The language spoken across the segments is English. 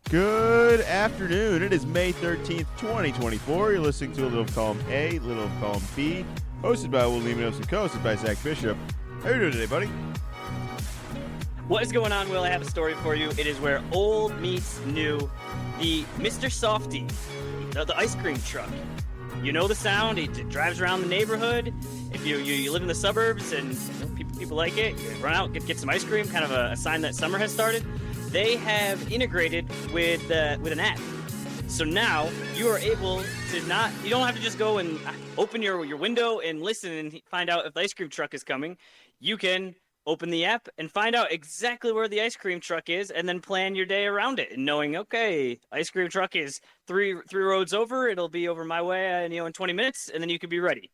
Good afternoon. It is May 13th, 2024. You're listening to A Little Column A, Little Column B, hosted by Will Leminos and co-hosted by Zach Bishop. How are you doing today, buddy? What is going on, Will? I have a story for you. It is where old meets new. The Mr. Softy, the ice cream truck. You know the sound. It drives around the neighborhood. If you live in the suburbs and people like it, you run out, get some ice cream, kind of a sign that summer has started. They have integrated with an app. So now you are able to you don't have to just go and open your window and listen and find out if the ice cream truck is coming. You can open the app and find out exactly where the ice cream truck is and then plan your day around it and knowing, okay, ice cream truck is three roads over. It'll be over my way in 20 minutes, and then you could be ready.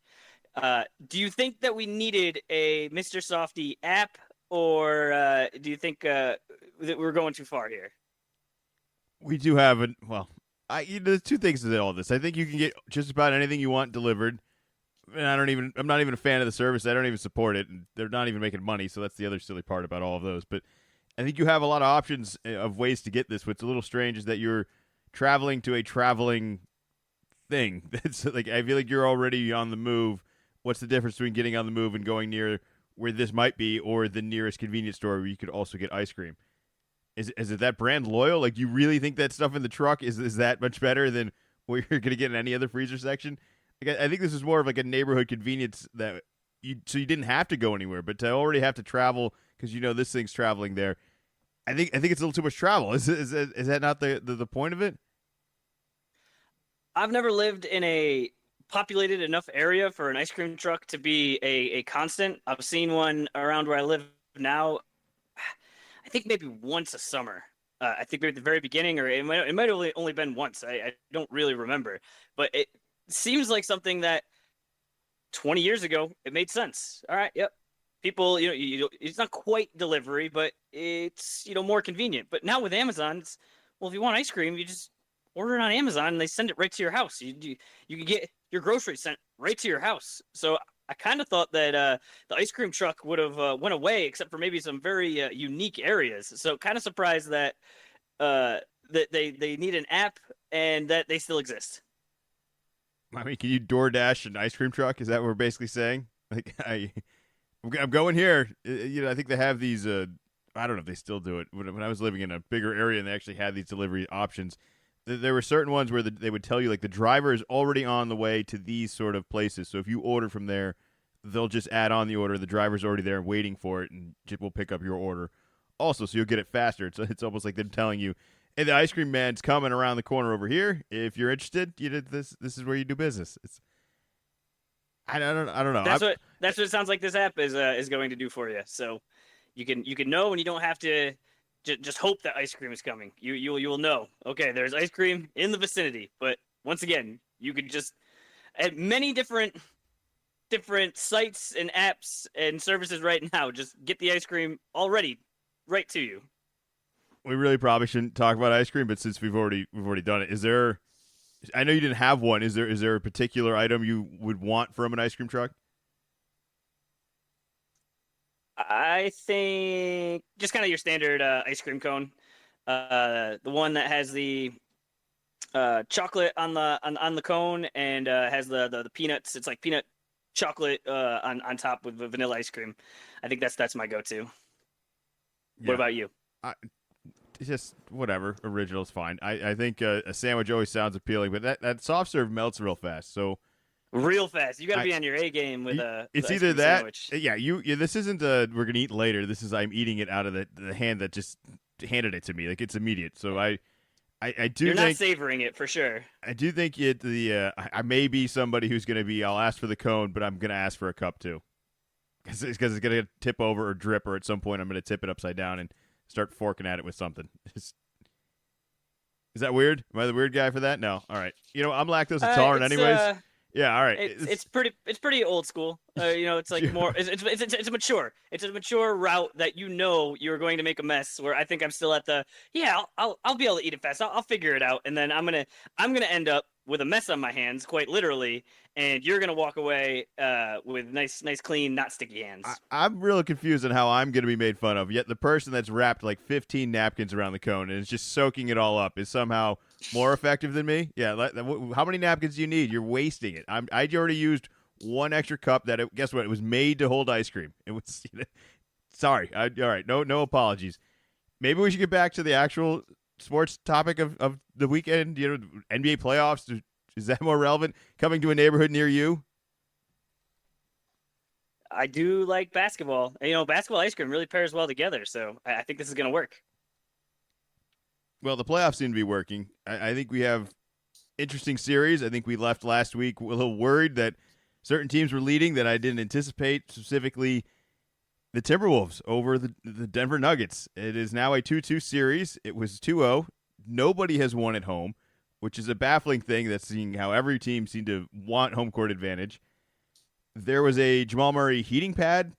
Do you think that we needed a Mr. Softy app, or do you think that we're going too far here? We do have there's two things to all this. I think you can get just about anything you want delivered. And I'm not even a fan of the service. I don't even support it. And they're not even making money. So that's the other silly part about all of those. But I think you have a lot of options of ways to get this. What's a little strange is that you're traveling to a traveling thing. That's like, I feel like you're already on the move. What's the difference between getting on the move and going near where this might be, or the nearest convenience store where you could also get ice cream? Is it that brand loyal? Like, do you really think that stuff in the truck is that much better than what you're going to get in any other freezer section? Like, I think this is more of like a neighborhood convenience that you didn't have to go anywhere, but to already have to travel because this thing's traveling there. I think it's a little too much travel. Is that not the point of it? I've never lived in a populated enough area for an ice cream truck to be a constant. I've seen one around where I live now. I think maybe once a summer. I think maybe at the very beginning, or it might have only been once. I don't really remember, but it seems like something that 20 years ago it made sense. All right, yep. People, it's not quite delivery, but it's more convenient. But now with Amazon, if you want ice cream, you just order it on Amazon and they send it right to your house. You can get your groceries sent right to your house. So I kind of thought that the ice cream truck would have went away, except for maybe some very unique areas. So kind of surprised that that they need an app and that they still exist. I mean, can you DoorDash an ice cream truck? Is that what we're basically saying? Like, I'm going here. I think they have these. I don't know if they still do it. When I was living in a bigger area and they actually had these delivery options, there were certain ones where they would tell you, like, the driver is already on the way to these sort of places. So if you order from there, they'll just add on the order. The driver's already there waiting for it, and will pick up your order also, so you'll get it faster. It's almost like they're telling you, hey, the ice cream man's coming around the corner over here. If you're interested, this is where you do business. I don't know. That's what it sounds like this app is going to do for you. So you can know, and you don't have to just hope that ice cream is coming. You will know. Okay, there's ice cream in the vicinity. But once again, you could just at many different sites and apps and services right now, just get the ice cream already right to you. We really probably shouldn't talk about ice cream, but since we've already done it, is there? I know you didn't have one. Is there a particular item you would want from an ice cream truck? I think just kind of your standard ice cream cone, the one that has the chocolate on the cone and has the peanuts. It's like peanut chocolate on top with vanilla ice cream. I think that's my go-to. Yeah. What about you? Just whatever. Original's fine. I think a sandwich always sounds appealing, but that soft serve melts real fast. So real fast. You got to be on your A game with it's either that. Sandwich. Yeah. This isn't we're gonna eat later. This is I'm eating it out of the hand that just handed it to me. Like, it's immediate. So I do. You're think, not savoring it for sure. I do think I may be somebody who's gonna be. I'll ask for the cone, but I'm gonna ask for a cup too, because it's gonna tip over or drip, or at some point I'm gonna tip it upside down and start forking at it with something. Is that weird? Am I the weird guy for that? No. All right. I'm lactose intolerant anyways. Yeah. All right. It's pretty old school. It's like more. It's mature. It's a mature route that you're going to make a mess. Where I think I'm still at the I'll be able to eat it fast. I'll figure it out, and then I'm gonna end up with a mess on my hands, quite literally, and you're gonna walk away with nice, clean, not sticky hands. I'm really confused on how I'm going to be made fun of. Yet the person that's wrapped like 15 napkins around the cone and is just soaking it all up is somehow more effective than me. Yeah, how many napkins do you need? You're wasting it. I already used one extra cup. Guess what? It was made to hold ice cream. It was. Sorry. All right. No apologies. Maybe we should get back to the actual sports topic of the weekend. NBA playoffs. Is that more relevant? Coming to a neighborhood near you? I do like basketball. Basketball ice cream really pairs well together, so I think this is going to work. Well, the playoffs seem to be working. I think we have interesting series. I think we left last week a little worried that certain teams were leading that I didn't anticipate, specifically the Timberwolves over the Denver Nuggets. It is now a 2-2 series. It was 2-0. Nobody has won at home, which is a baffling thing. That's seeing how every team seemed to want home court advantage. There was a Jamal Murray heating pad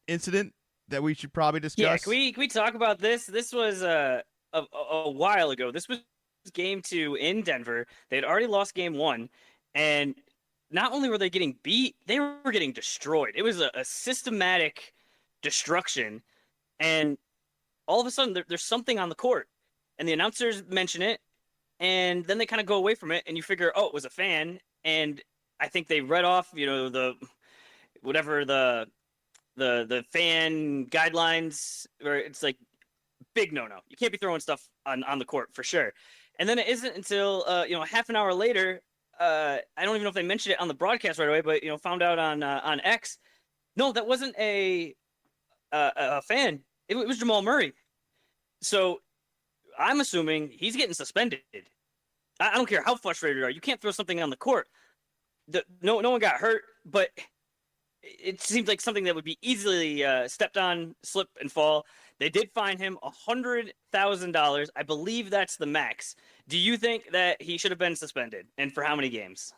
incident that we should probably discuss. Yeah, can we talk about this? This was a while ago. This was game 2 in Denver. They had already lost game 1, and not only were they getting beat, they were getting destroyed. It was a systematic destruction, and all of a sudden there's something on the court, and the announcers mention it, and then they kind of go away from it, and you figure, oh, it was a fan, and I think they read off, the fan guidelines, where it's like big no. You can't be throwing stuff on the court for sure. And then it isn't until half an hour later, I don't even know if they mentioned it on the broadcast right away, but found out on X. No, that wasn't a fan. It was Jamal Murray. So I'm assuming he's getting suspended. I don't care how frustrated you are. You can't throw something on the court. No one got hurt, but it seems like something that would be easily stepped on, slip, and fall. They did fine him $100,000. I believe that's the max. Do you think that he should have been suspended, and for how many games?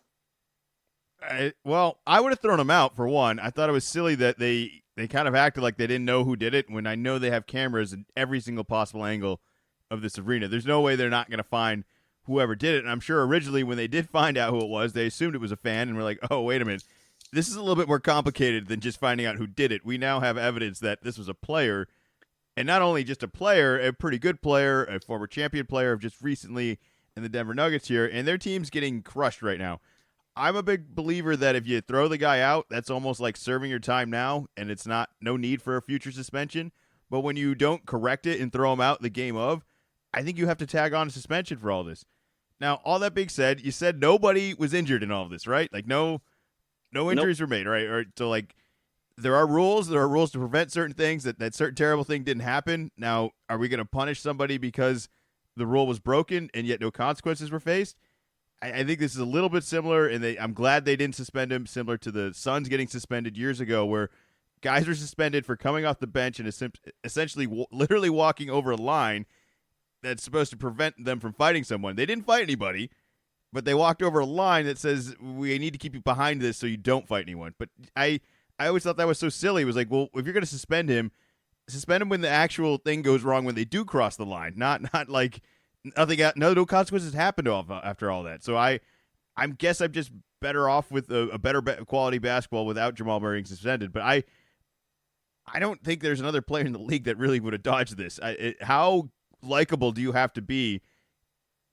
I would have thrown him out for one. I thought it was silly that they kind of acted like they didn't know who did it when I know they have cameras in every single possible angle of this arena. There's no way they're not going to find whoever did it. And I'm sure originally when they did find out who it was, they assumed it was a fan and were like, oh, wait a minute. This is a little bit more complicated than just finding out who did it. We now have evidence that this was a player, and not only just a player, a pretty good player, a former champion player of just recently in the Denver Nuggets here, and their team's getting crushed right now. I'm a big believer that if you throw the guy out, that's almost like serving your time now, and it's no need for a future suspension. But when you don't correct it and throw him out the game of, I think you have to tag on a suspension for all this. Now, all that being said, you said nobody was injured in all of this, right? Like no injuries were made, right? Or so like there are rules to prevent certain things, that certain terrible thing didn't happen. Now, are we going to punish somebody because the rule was broken and yet no consequences were faced? I think this is a little bit similar, and I'm glad they didn't suspend him, similar to the Suns getting suspended years ago, where guys were suspended for coming off the bench and essentially literally walking over a line that's supposed to prevent them from fighting someone. They didn't fight anybody, but they walked over a line that says, we need to keep you behind this so you don't fight anyone. But I always thought that was so silly. It was like, well, if you're going to suspend him when the actual thing goes wrong when they do cross the line, not like no consequences happened after all that. So I guess I'm just better off with a better quality basketball without Jamal Murray suspended. But I don't think there's another player in the league that really would have dodged this. How likable do you have to be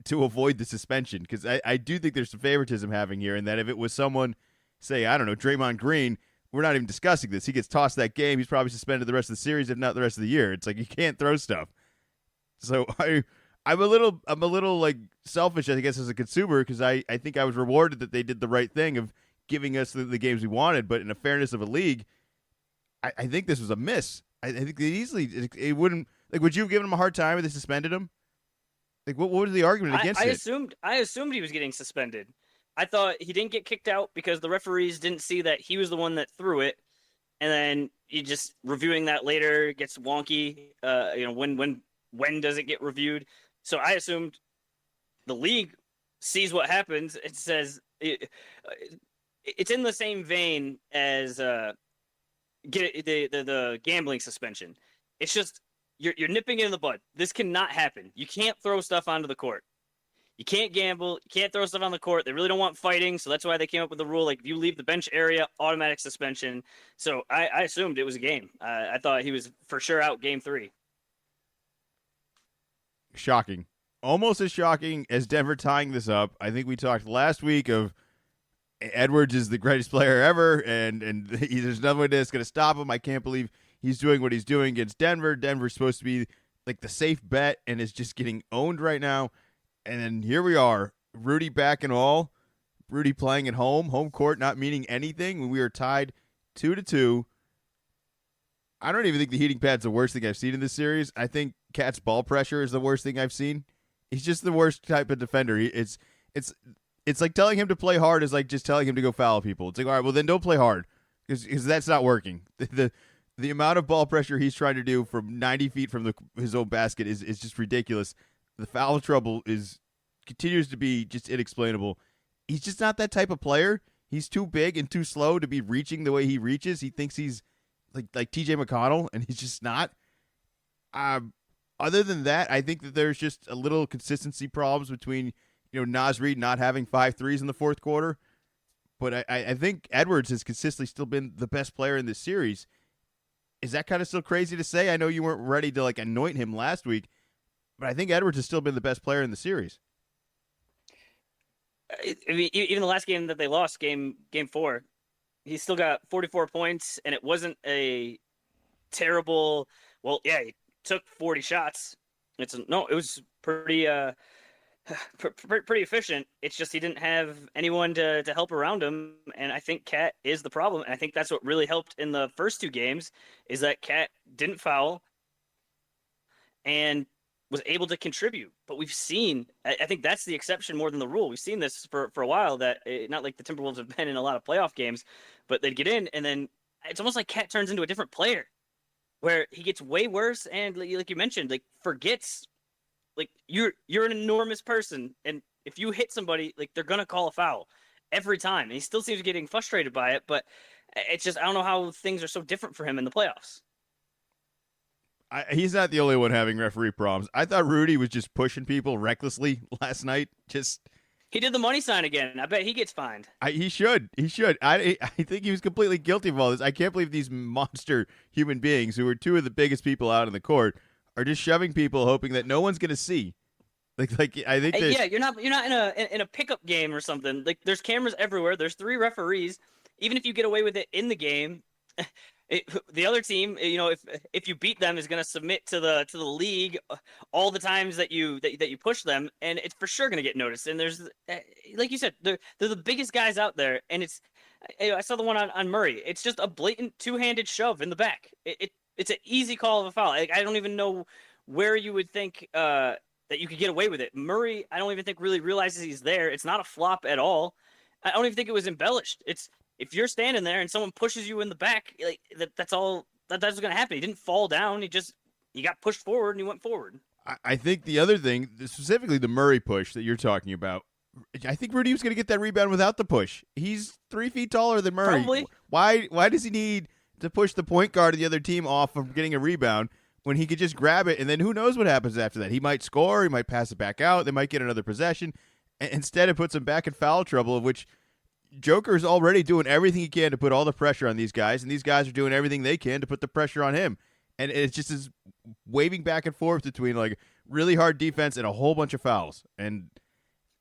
to avoid the suspension? Because I do think there's some favoritism having here, and that if it was someone, say, I don't know, Draymond Green, we're not even discussing this. He gets tossed that game. He's probably suspended the rest of the series, if not the rest of the year. It's like you can't throw stuff. So I'm a little like selfish, I guess, as a consumer, because I think I was rewarded that they did the right thing of giving us the games we wanted. But in a fairness of a league, I think this was a miss. I think they easily it wouldn't. Like, would you have given him a hard time if they suspended him? Like, what was the argument against it? I assumed he was getting suspended. I thought he didn't get kicked out because the referees didn't see that he was the one that threw it, and then you just reviewing that later gets wonky. When does it get reviewed? So I assumed the league sees what happens. It says it's in the same vein as get the gambling suspension. It's just you're nipping it in the bud. This cannot happen. You can't throw stuff onto the court. you can't gamble, you can't throw stuff on the court. They really don't want fighting, so that's why they came up with the rule like if you leave the bench area, automatic suspension. So I assumed it was a game. I thought he was for sure out game 3. Shocking. Almost as shocking as Denver tying this up. I think we talked last week of Edwards is the greatest player ever, and there's nothing that's going to stop him. I can't believe he's doing what he's doing against Denver. Denver's supposed to be like the safe bet and is just getting owned right now. And then here we are, Rudy back and all. Rudy playing at home court not meaning anything when we are tied 2-2. I don't even think the heating pad's the worst thing I've seen in this series. I think Cat's ball pressure is the worst thing I've seen. He's just the worst type of defender. It's like telling him to play hard is like just telling him to go foul people. It's like, all right, well then don't play hard because that's not working. The amount of ball pressure he's trying to do from 90 feet from his own basket is just ridiculous. The foul trouble continues to be just inexplainable. He's just not that type of player. He's too big and too slow to be reaching the way he reaches. He thinks he's like TJ McConnell, and he's just not. Other than that, I think that there's just a little consistency problems between Naz Reid not having 5 threes in the fourth quarter. But I think Edwards has consistently still been the best player in this series. Is that kind of still crazy to say? I know you weren't ready to anoint him last week, but I think Edwards has still been the best player in the series. I mean, even the last game that they lost, game 4, he still got 44 points, and it wasn't a terrible. Well, yeah, he took 40 shots. It was pretty pretty efficient. It's just he didn't have anyone to help around him, and I think Cat is the problem. And I think that's what really helped in the first 2 games is that Cat didn't foul and was able to contribute. But we've seen, I think that's the exception more than the rule. We've seen this for a while, that not like the Timberwolves have been in a lot of playoff games, but they'd get in, and then it's almost like Cat turns into a different player, where he gets way worse and, like you mentioned, forgets. You're an enormous person, and if you hit somebody, they're gonna call a foul every time. And he still seems getting frustrated by it, but it's just I don't know how things are so different for him in the playoffs. He's not the only one having referee problems. I thought Rudy was just pushing people recklessly last night. He did the money sign again. I bet he gets fined. He should. I think he was completely guilty of all this. I can't believe these monster human beings, who are 2 of the biggest people out in the court, are just shoving people, hoping that no one's going to see. I think yeah, you're not in a pickup game or something. There's cameras everywhere. There's 3 referees. Even if you get away with it in the game, the other team, if you beat them, is going to submit to the league all the times that you push them, and it's for sure going to get noticed. And there's, like you said, they're the biggest guys out there, and I saw the one on Murray. It's just a blatant 2-handed shove in the back. It's an easy call of a foul. I don't even know where you would think that you could get away with it. Murray, I don't even think really realizes he's there. It's not a flop at all. I don't even think it was embellished. It's if you're standing there and someone pushes you in the back, that's all that's going to happen. He didn't fall down. He got pushed forward and he went forward. I think the other thing, specifically the Murray push that you're talking about, I think Rudy was going to get that rebound without the push. He's 3 feet taller than Murray. Probably. Why does he need to push the point guard of the other team off from getting a rebound when he could just grab it, and then who knows what happens after that? He might score, he might pass it back out, they might get another possession. Instead, it puts him back in foul trouble, of which Joker is already doing everything he can to put all the pressure on these guys, and these guys are doing everything they can to put the pressure on him. And it's just this waving back and forth between really hard defense and a whole bunch of fouls. And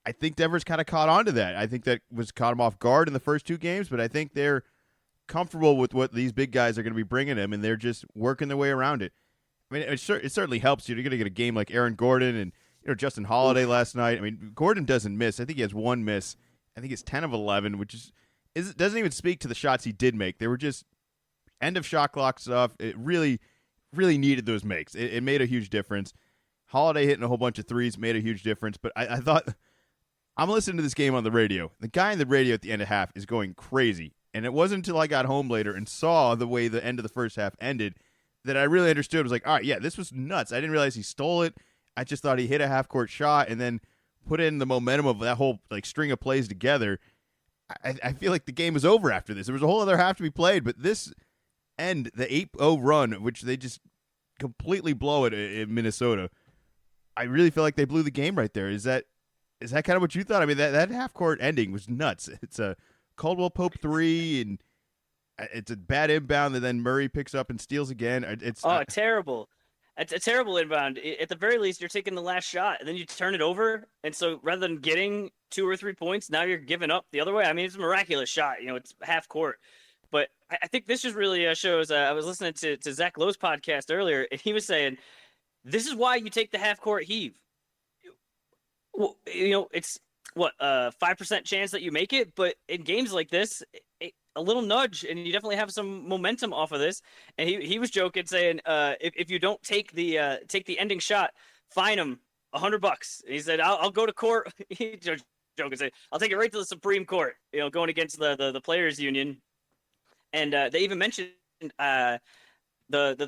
I think Denver's kind of caught on to that. I think that was caught him off guard in the first 2 games, but I think they're comfortable with what these big guys are going to be bringing him, and they're just working their way around it. I mean, it certainly helps you. You're going to get a game like Aaron Gordon and Justin Holiday last night. I mean, Gordon doesn't miss. I think he has 1 miss. I think it's 10 of 11, which doesn't even speak to the shots he did make. They were just end of shot clock stuff. It really, really needed those makes. It made a huge difference. Holiday hitting a whole bunch of threes made a huge difference. But I thought, I'm listening to this game on the radio. The guy in the radio at the end of half is going crazy. And it wasn't until I got home later and saw the way the end of the first half ended that I really understood. I was like, all right, yeah, this was nuts. I didn't realize he stole it. I just thought he hit a half-court shot and then put in the momentum of that whole string of plays together. I feel like the game was over after this. There was a whole other half to be played, but this end, the 8-0 run, which they just completely blow it in Minnesota, I really feel like they blew the game right there. Is that Is that kind of what you thought? I mean, that half court ending was nuts. It's a Caldwell Pope three, and it's a bad inbound that then Murray picks up and steals again. It's Oh, terrible. It's a terrible inbound. At the very least, you're taking the last shot, and then you turn it over. And so rather than getting 2 or 3 points, now you're giving up the other way. I mean, it's a miraculous shot. It's half court. But I think this just really shows. I was listening to Zach Lowe's podcast earlier, and he was saying, this is why you take the half court heave. Well, it's what 5% chance that you make it, but in games like this, a little nudge, and you definitely have some momentum off of this. And he was joking, saying, if you don't take the ending shot, fine him $100. He said, I'll go to court. He joking, say, I'll take it right to the Supreme Court. Going against the players union. And they even mentioned the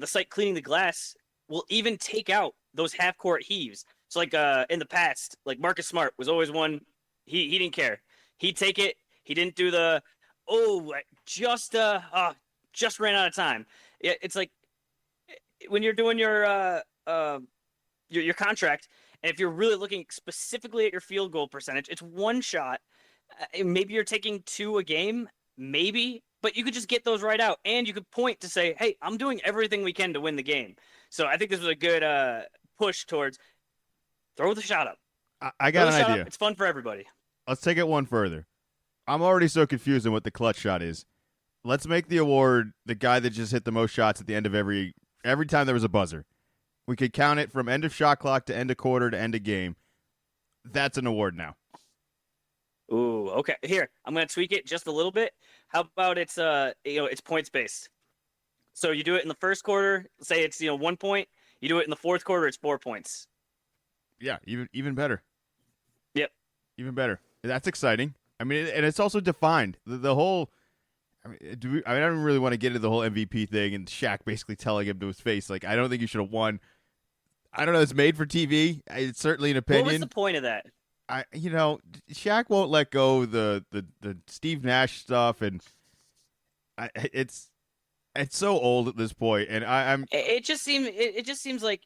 site cleaning the glass will even take out those half court heaves. So like in the past, like Marcus Smart was always one. He didn't care. He'd take it. He didn't do the just ran out of time. It's like when you're doing your contract, and if you're really looking specifically at your field goal percentage, it's one shot. Maybe you're taking 2 a game, maybe, but you could just get those right out, and you could point to say, "Hey, I'm doing everything we can to win the game." So I think this was a good push towards throw the shot up. I got an idea. It's fun for everybody. Let's take it one further. I'm already so confused on what the clutch shot is. Let's make the award the guy that just hit the most shots at the end of every time there was a buzzer. We could count it from end of shot clock to end of quarter to end of game. That's an award now. Ooh, okay. Here, I'm gonna tweak it just a little bit. How about it's points based. So you do it in the first quarter, say it's 1 point. You do it in the fourth quarter, it's 4 points. Yeah, even better. Yep. Even better. That's exciting. I mean, and it's also defined. The whole. I don't really want to get into the whole MVP thing and Shaq basically telling him to his face, like, I don't think you should have won. I don't know. It's made for TV. It's certainly an opinion. What was the point of that? Shaq won't let go of the Steve Nash stuff, and it's so old at this point, and I'm. It just seems like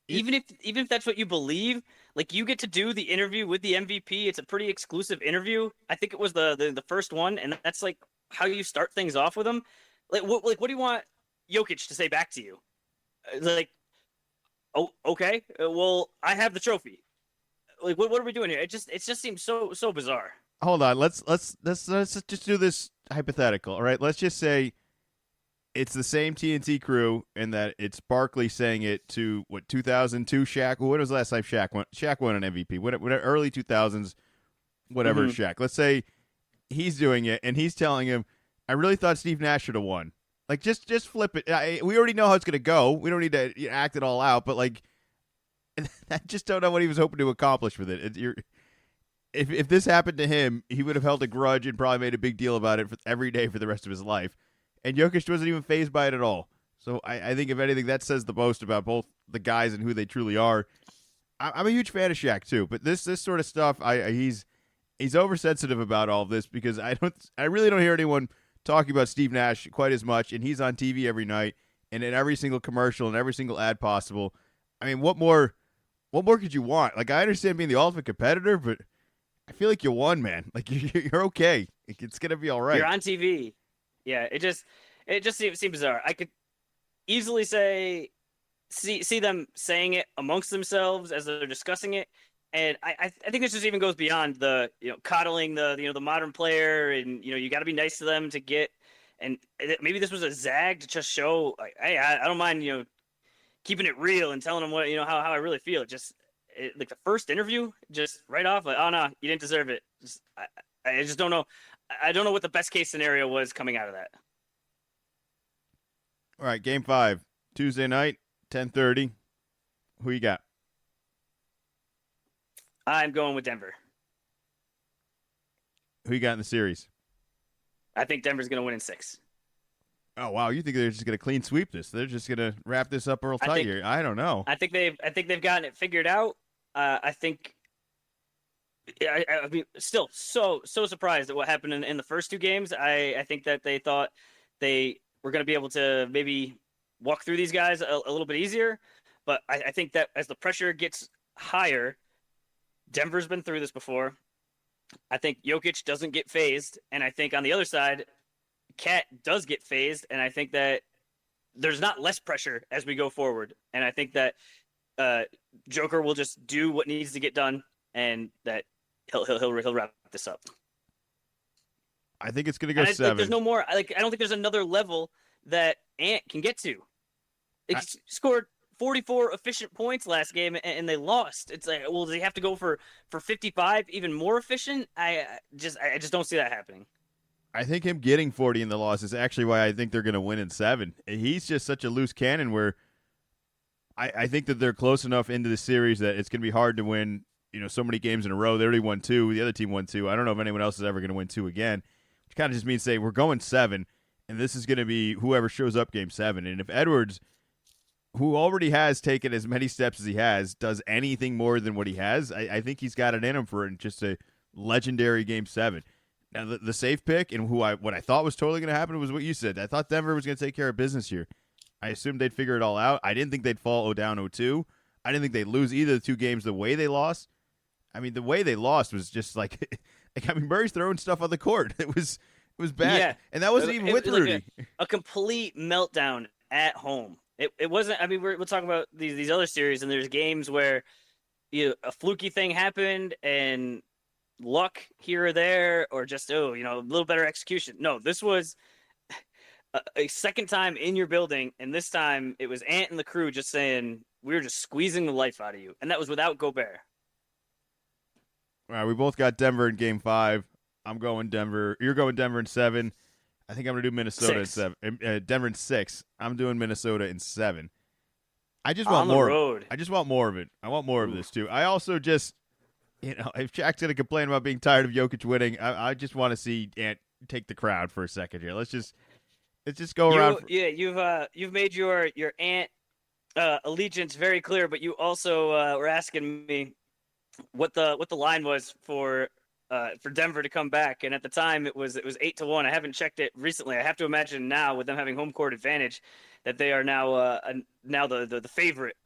even if that's what you believe, like you get to do the interview with the MVP. It's a pretty exclusive interview. I think it was the first one, and that's like how you start things off with him. Like what do you want Jokic to say back to you? Like, oh, okay, well, I have the trophy. Like, what are we doing here? It just seems so bizarre. Hold on, let's just do this hypothetical. All right, let's just say it's the same TNT crew, and that it's Barkley saying it to 2002 Shaq. When was the last time Shaq won an MVP? What early 2000s, whatever. Mm-hmm. Shaq. Let's say he's doing it, and he's telling him, "I really thought Steve Nash should have won." Like, just flip it. We already know how it's gonna go. We don't need to act it all out. But like, I just don't know what he was hoping to accomplish with it. If this happened to him, he would have held a grudge and probably made a big deal about it every day for the rest of his life. And Jokic wasn't even fazed by it at all. So I think, if anything, that says the most about both the guys and who they truly are. I'm a huge fan of Shaq too, but this sort of stuff, he's oversensitive about all of this, because I really don't hear anyone talking about Steve Nash quite as much, and he's on TV every night and in every single commercial and every single ad possible. I mean, what more could you want? Like, I understand being the ultimate competitor, but I feel like you won, man. Like, you're okay. It's gonna be all right. You're on TV. Yeah, it just seems bizarre. I could easily see them saying it amongst themselves as they're discussing it, and I think this just even goes beyond the coddling the modern player, and you got to be nice to them to get, and maybe this was a zag to just show, like, hey, I don't mind keeping it real and telling them what how I really feel. Like the first interview, just right off, like, oh no, you didn't deserve it. I just don't know. I don't know what the best case scenario was coming out of that. All right, Game 5, Tuesday night, 10:30. Who you got? I'm going with Denver. Who you got in the series? I think Denver's going to win in 6. Oh wow, you think they're just going to clean sweep this? They're just going to wrap this up real tight here? I don't know. I think they've gotten it figured out. I think. I mean, still so surprised at what happened in the first 2 games. I think that they thought they were going to be able to maybe walk through these guys a little bit easier. But I think that as the pressure gets higher, Denver's been through this before. I think Jokic doesn't get phased, and I think on the other side, Cat does get phased, and I think that there's not less pressure as we go forward, and I think that uh, Joker will just do what needs to get done, and that he'll wrap this up. I think it's going to go And seven. there's no more. I don't think there's another level that Ant can get to. They scored 44 efficient points last game, and they lost. It's like, well, does he have to go for 55, even more efficient? I just don't see that happening. I think him getting 40 in the loss is actually why I think they're going to win in 7. He's just such a loose cannon where I think that they're close enough into the series that it's going to be hard to win, so many games in a row. They already won 2. The other team won 2. I don't know if anyone else is ever going to win 2 again, which kind of just means, say, we're going 7, and this is going to be whoever shows up game 7. And if Edwards, who already has taken as many steps as he has, does anything more than what he has, I think he's got it in him for just a legendary game 7. Now, the safe pick and what I thought was totally going to happen was what you said. I thought Denver was going to take care of business here. I assumed they'd figure it all out. I didn't think they'd fall down 0-2. I didn't think they'd lose either of the 2 games the way they lost. I mean, the way they lost was just like Murray's throwing stuff on the court. It was bad. Yeah. And that wasn't even with Rudy. Like a complete meltdown at home. It wasn't. I mean, we're talking about these other series, and there's games where a fluky thing happened and luck here or there, or just a little better execution. No, this was a second time in your building, and this time it was Ant and the crew just saying, we were just squeezing the life out of you, and that was without Gobert. All right, we both got Denver in game 5. I'm going Denver. You're going Denver in 7. I think I'm going to do Minnesota in 7. Denver in 6. I'm doing Minnesota in 7. I just want more. Road. I just want more of it. I want more of this too. I also just, if Jack's going to complain about being tired of Jokic winning, I just want to see Ant take the crowd for a second here. Let's just go around. You've made your Ant allegiance very clear, but you also were asking me what the line was for Denver to come back, and at the time it was 8-1. I haven't checked it recently. I have to imagine now, with them having home court advantage, that they are now the favorite.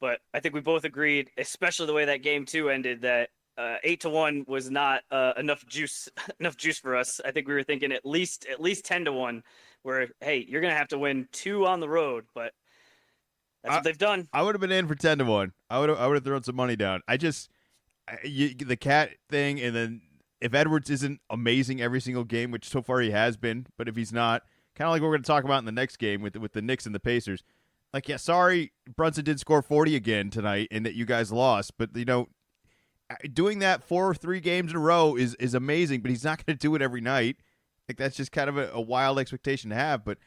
But I think we both agreed, especially the way that game 2 ended, that 8-1 was not enough juice for us. I think we were thinking at least 10-1, where hey, you're gonna have to win 2 on the road, but that's what they've done. I would have been in for 10-1. I would have thrown some money down. The Cat thing, and then if Edwards isn't amazing every single game, which so far he has been, but if he's not, kind of like what we're going to talk about in the next game with the Knicks and the Pacers, like, yeah, sorry, Brunson did score 40 again tonight and that you guys lost, but, doing that 4 or 3 games in a row is amazing, but he's not going to do it every night. Like, that's just kind of a wild expectation to have, but,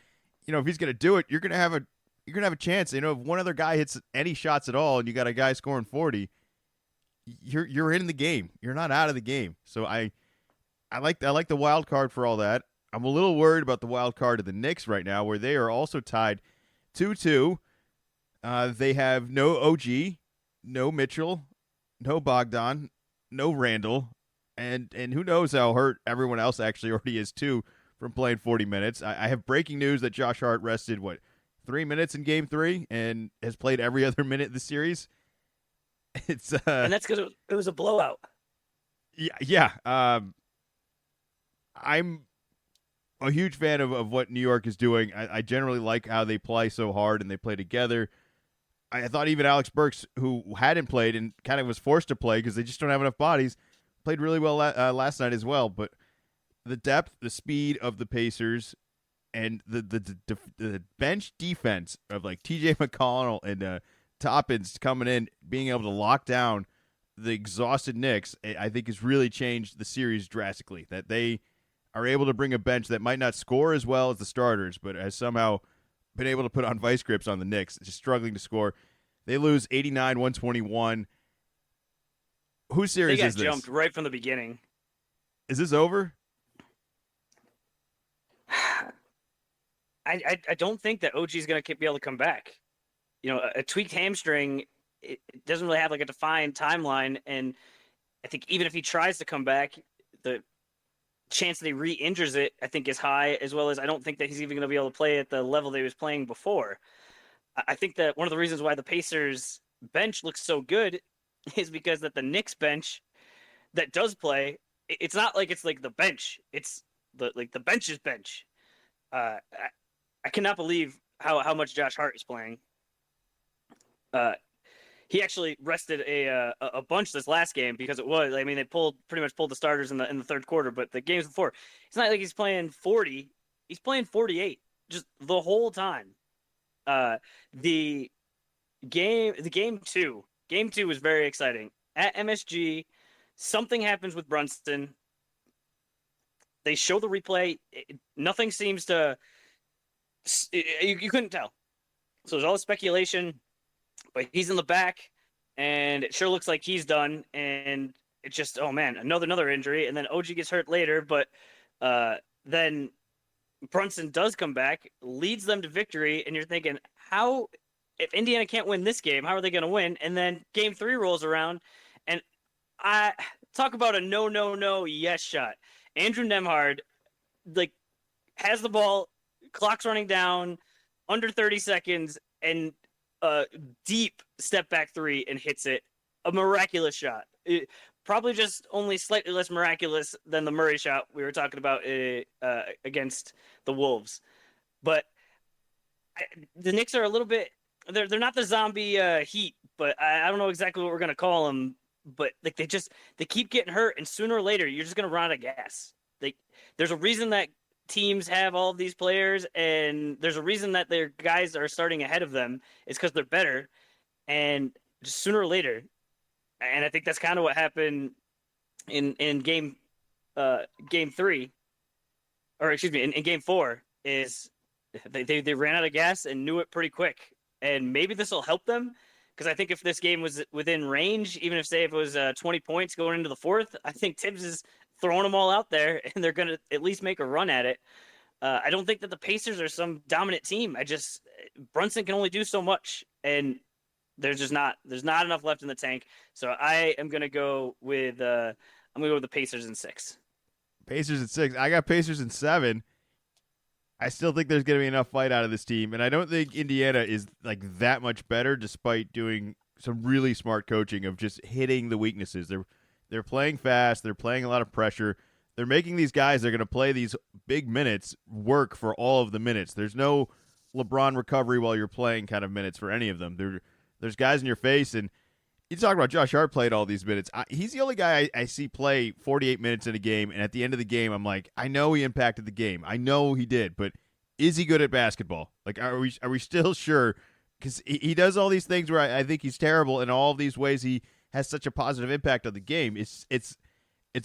if he's going to do it, you're going to have a chance. If one other guy hits any shots at all and you got a guy scoring 40, you're in the game. You're not out of the game. So I like the wild card for all that. I'm a little worried about the wild card of the Knicks right now, where they are also tied 2-2. They have no OG, no Mitchell, no Bogdan, no Randall, and who knows how hurt everyone else actually already is too from playing 40 minutes. I have breaking news that Josh Hart rested 3 minutes in game 3 and has played every other minute of the series. It's and that's because it was a blowout. Yeah. I'm a huge fan of what New York is doing. I generally like how they play so hard and they play together. I thought even Alex Burks, who hadn't played and kind of was forced to play because they just don't have enough bodies, played really well last night as well. But the depth, the speed of the Pacers, and the bench defense of like T.J. McConnell and Toppins coming in, being able to lock down the exhausted Knicks, I think has really changed the series drastically. That they are able to bring a bench that might not score as well as the starters, but has somehow been able to put on vice grips on the Knicks, just struggling to score. They lose 89-121. Whose series is this? They got jumped right from the beginning. Is this over? I don't think that OG is going to be able to come back. A tweaked hamstring, it doesn't really have like a defined timeline. And I think even if he tries to come back, the chance that he re-injures it, I think, is high, as well as I don't think that he's even going to be able to play at the level that he was playing before. I think that one of the reasons why the Pacers bench looks so good is because that the Knicks bench that does play, it's not like it's like the bench. It's the bench's bench. I cannot believe how much Josh Hart is playing. Uh, he actually rested a bunch this last game because it was. I mean, they pretty much pulled the starters in the third quarter, but the games before, it's not like he's playing 40. He's playing 48 just the whole time. Uh, the game two was very exciting at MSG. Something happens with Brunson. They show the replay. Nothing seems to. You couldn't tell. So there's all the speculation, but he's in the back, and it sure looks like he's done. And it's just, oh man, another injury, and then OG gets hurt later. But then Brunson does come back, leads them to victory, and you're thinking, how? If Indiana can't win this game, how are they going to win? And then game 3 rolls around, and I talk about a no yes shot. Andrew Nembhard like has the ball, clock's running down, under 30 seconds, and deep step back 3 and hits it. A miraculous shot. Probably just only slightly less miraculous than the Murray shot we were talking about against the Wolves. But the Knicks are a little bit. They're not the zombie Heat, but I don't know exactly what we're gonna call them. But like they keep getting hurt, and sooner or later you're just gonna run out of gas. There's a reason that teams have all of these players, and there's a reason that their guys are starting ahead of them. It's because they're better, and just sooner or later. And I think that's kind of what happened in game 3, or excuse me, in game 4 is they ran out of gas and knew it pretty quick. And maybe this will help them, because I think if this game was within range, even if say if it was 20 points going into the 4th, I think Tibbs is throwing them all out there, and they're going to at least make a run at it. I don't think that the Pacers are some dominant team. Brunson can only do so much, and there's not enough left in the tank. So I am going to go with the Pacers in 6. Pacers in 6. I got Pacers in 7. I still think there's going to be enough fight out of this team, and I don't think Indiana is like that much better, despite doing some really smart coaching of just hitting the weaknesses. They're playing fast. They're playing a lot of pressure. They're making these guys that are going to play these big minutes work for all of the minutes. There's no LeBron recovery while you're playing kind of minutes for any of them. There's guys in your face, and you talk about Josh Hart played all these minutes. He's the only guy I see play 48 minutes in a game, and at the end of the game, I'm like, I know he impacted the game. I know he did, but is he good at basketball? Like, are we still sure? Because he does all these things where I think he's terrible, and all of these ways he has such a positive impact on the game. It's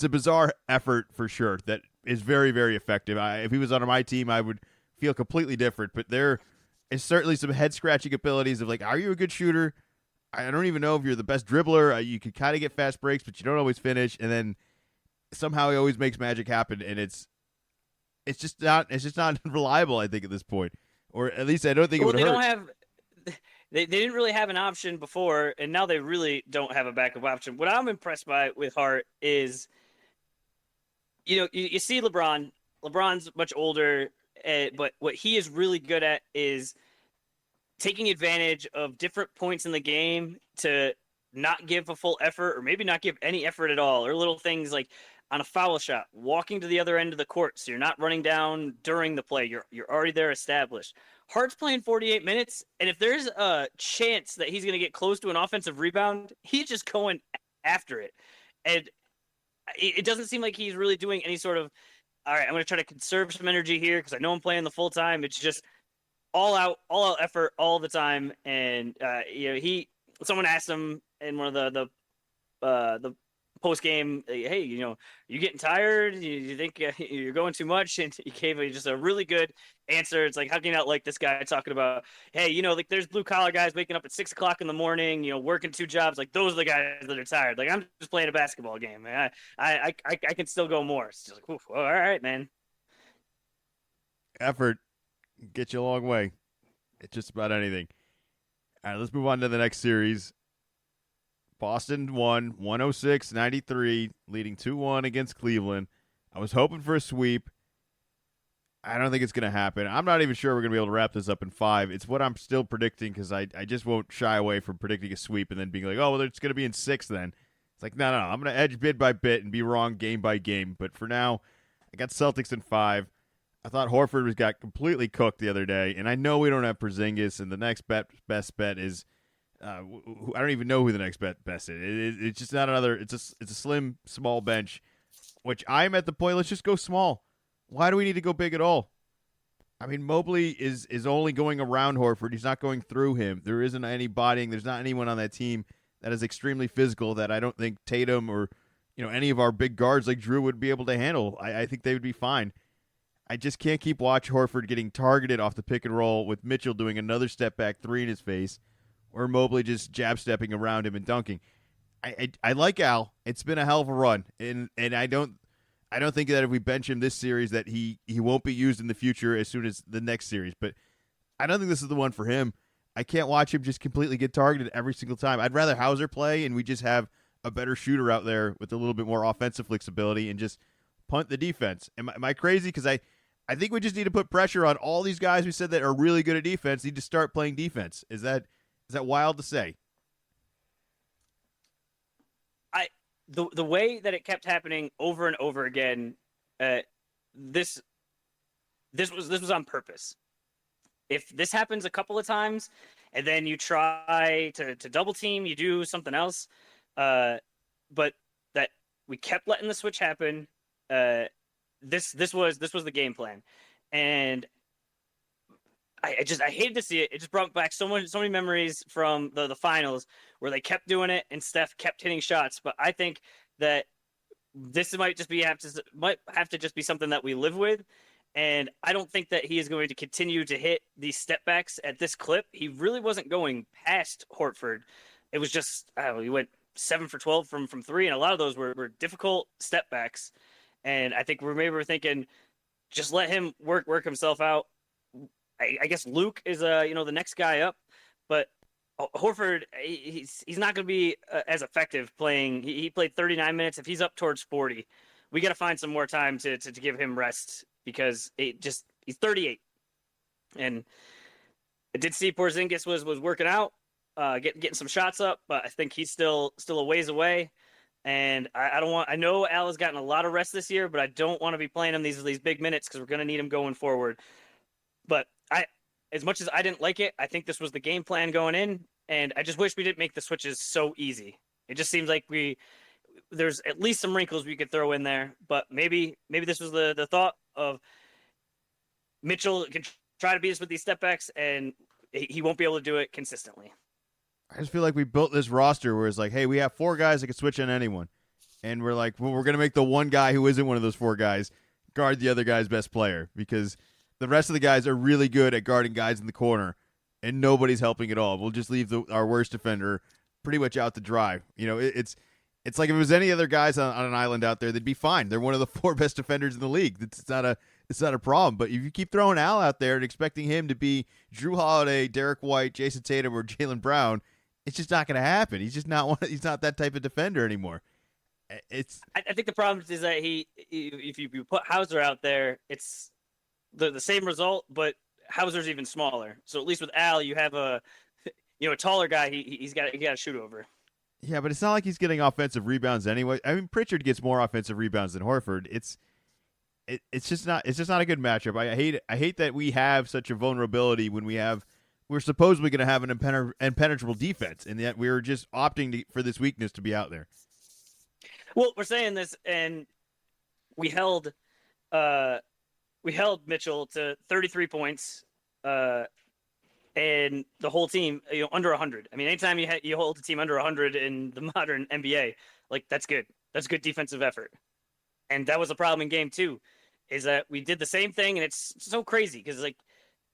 a bizarre effort for sure that is very, very effective. If he was on my team, I would feel completely different, but there is certainly some head-scratching abilities of like, are you a good shooter? I don't even know if you're the best dribbler. You could kind of get fast breaks, but you don't always finish. And then somehow he always makes magic happen, and it's just not reliable. I think at this point, or at least I don't think it would hurt. Don't have. They didn't really have an option before, and now they really don't have a backup option. What I'm impressed by with Hart is, you see LeBron. LeBron's much older, but what he is really good at is taking advantage of different points in the game to not give a full effort, or maybe not give any effort at all, or little things like on a foul shot, walking to the other end of the court, so you're not running down during the play. You're already there established. Hart's playing 48 minutes, and if there's a chance that he's going to get close to an offensive rebound, he's just going after it. And it doesn't seem like he's really doing any sort of, all right, I'm going to try to conserve some energy here because I know I'm playing the full time. It's just all out effort all the time. And someone asked him in one of the post game, hey, you getting tired? You think you're going too much? And he gave me just a really good answer. It's like, how can you not like this guy talking about, hey, like there's blue collar guys waking up at 6 o'clock in the morning, working 2 jobs. Like those are the guys that are tired. Like I'm just playing a basketball game. Man. I can still go more. It's just like, all right, man. Effort gets you a long way. It's just about anything. All right, let's move on to the next series. Boston won 106-93, leading 2-1 against Cleveland. I was hoping for a sweep. I don't think it's going to happen. I'm not even sure we're going to be able to wrap this up in 5. It's what I'm still predicting because I just won't shy away from predicting a sweep and then being like, oh, well, it's going to be in 6 then. It's like, no. I'm going to edge bit by bit and be wrong game by game. But for now, I got Celtics in 5. I thought Horford got completely cooked the other day, and I know we don't have Porzingis, and the next best bet is I don't even know who the next best is. It's just not another. It's a slim small bench, which I'm at the point. Let's just go small. Why do we need to go big at all? I mean, Mobley is only going around Horford. He's not going through him. There isn't any bodying. There's not anyone on that team that is extremely physical that I don't think Tatum or any of our big guards like Drew would be able to handle. I think they would be fine. I just can't keep watching Horford getting targeted off the pick and roll with Mitchell doing another step back 3 in his face, or Mobley just jab stepping around him and dunking. I like Al. It's been a hell of a run, and I don't think that if we bench him this series that he won't be used in the future as soon as the next series. But I don't think this is the one for him. I can't watch him just completely get targeted every single time. I'd rather Hauser play and we just have a better shooter out there with a little bit more offensive flexibility and just punt the defense. Am I crazy? Because I think we just need to put pressure on all these guys we said that are really good at defense need to start playing defense. Is that wild to say? The way that it kept happening over and over again, this was on purpose. If this happens a couple of times, and then you try to double team, you do something else, but that we kept letting the switch happen. This was the game plan, and I hated to see it. It just brought back so many memories from the finals where they kept doing it and Steph kept hitting shots. But I think that this might have to just be something that we live with. And I don't think that he is going to continue to hit these step backs at this clip. He really wasn't going past Horford. It was just he went 7 for 12 from 3, and a lot of those were difficult step backs. And I think maybe we're thinking, just let him work himself out. I guess Luke is the next guy up, but Horford he's not going to be as effective playing. He played 39 minutes. If he's up towards 40, we got to find some more time to give him rest because he's 38, and I did see Porzingis was working out, getting some shots up, but I think he's still a ways away. And I know Al has gotten a lot of rest this year, but I don't want to be playing him these big minutes because we're going to need him going forward. But as much as I didn't like it, I think this was the game plan going in, and I just wish we didn't make the switches so easy. It just seems like there's at least some wrinkles we could throw in there, but maybe this was the thought of Mitchell can try to beat us with these step backs, and he won't be able to do it consistently. I just feel like we built this roster where it's like, hey, we have 4 guys that can switch on anyone, and we're like, well, we're going to make the one guy who isn't one of those 4 guys guard the other guy's best player because the rest of the guys are really good at guarding guys in the corner, and nobody's helping at all. We'll just leave our worst defender pretty much out to dry. It's like if it was any other guys on an island out there, they'd be fine. They're one of the 4 best defenders in the league. It's not a problem. But if you keep throwing Al out there and expecting him to be Drew Holiday, Derek White, Jason Tatum, or Jaylen Brown, it's just not going to happen. He's just not he's not that type of defender anymore. I think the problem is that if you put Hauser out there, it's the same result, but Hauser's even smaller. So at least with Al, you have a taller guy. He's got to shoot over. Yeah, but it's not like he's getting offensive rebounds anyway. I mean, Pritchard gets more offensive rebounds than Horford. It's just not a good matchup. I hate that we have such a vulnerability when we're supposedly going to have an impenetrable defense, and yet we're just opting for this weakness to be out there. Well, we're saying this, and we held Mitchell to 33 points, and the whole team, under 100. I mean, anytime you hold a team under 100 in the modern NBA, like that's good. That's good defensive effort. And that was a problem in game 2, is that we did the same thing, and it's so crazy because like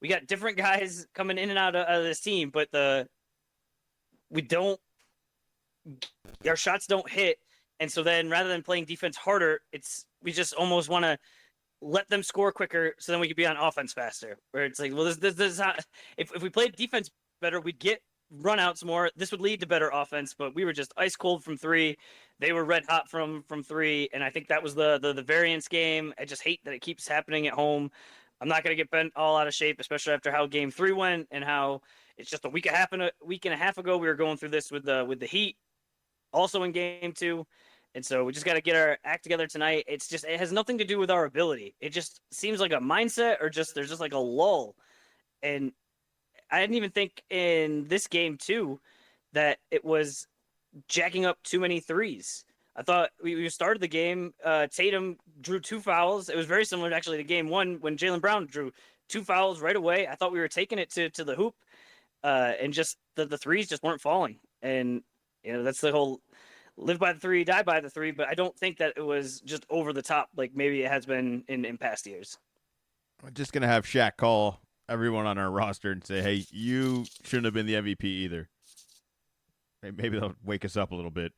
we got different guys coming in and out of this team, but our shots don't hit. And so then rather than playing defense harder, we just almost want to let them score quicker so then we could be on offense faster. Where it's like, well, this is not, if we played defense better, we'd get runouts more. This would lead to better offense, but we were just ice cold from 3. They were red hot from 3, and I think that was the variance game. I just hate that it keeps happening at home. I'm not going to get bent all out of shape, especially after how Game 3 went and how it's just a week and a half ago we were going through this with the Heat, also in Game 2. And so we just got to get our act together tonight. It has nothing to do with our ability. It just seems like a mindset or there's just like a lull. And I didn't even think in this game too that it was jacking up too many threes. I thought we started the game. Tatum drew 2 fouls. It was very similar actually to Game 1 when Jaylen Brown drew 2 fouls right away. I thought we were taking it to the hoop, and just the threes just weren't falling. And that's the whole live by the three, die by the three. But I don't think that it was just over the top like maybe it has been in past years. I'm just gonna have Shaq call everyone on our roster and say, "Hey, you shouldn't have been the MVP either." Maybe they'll wake us up a little bit.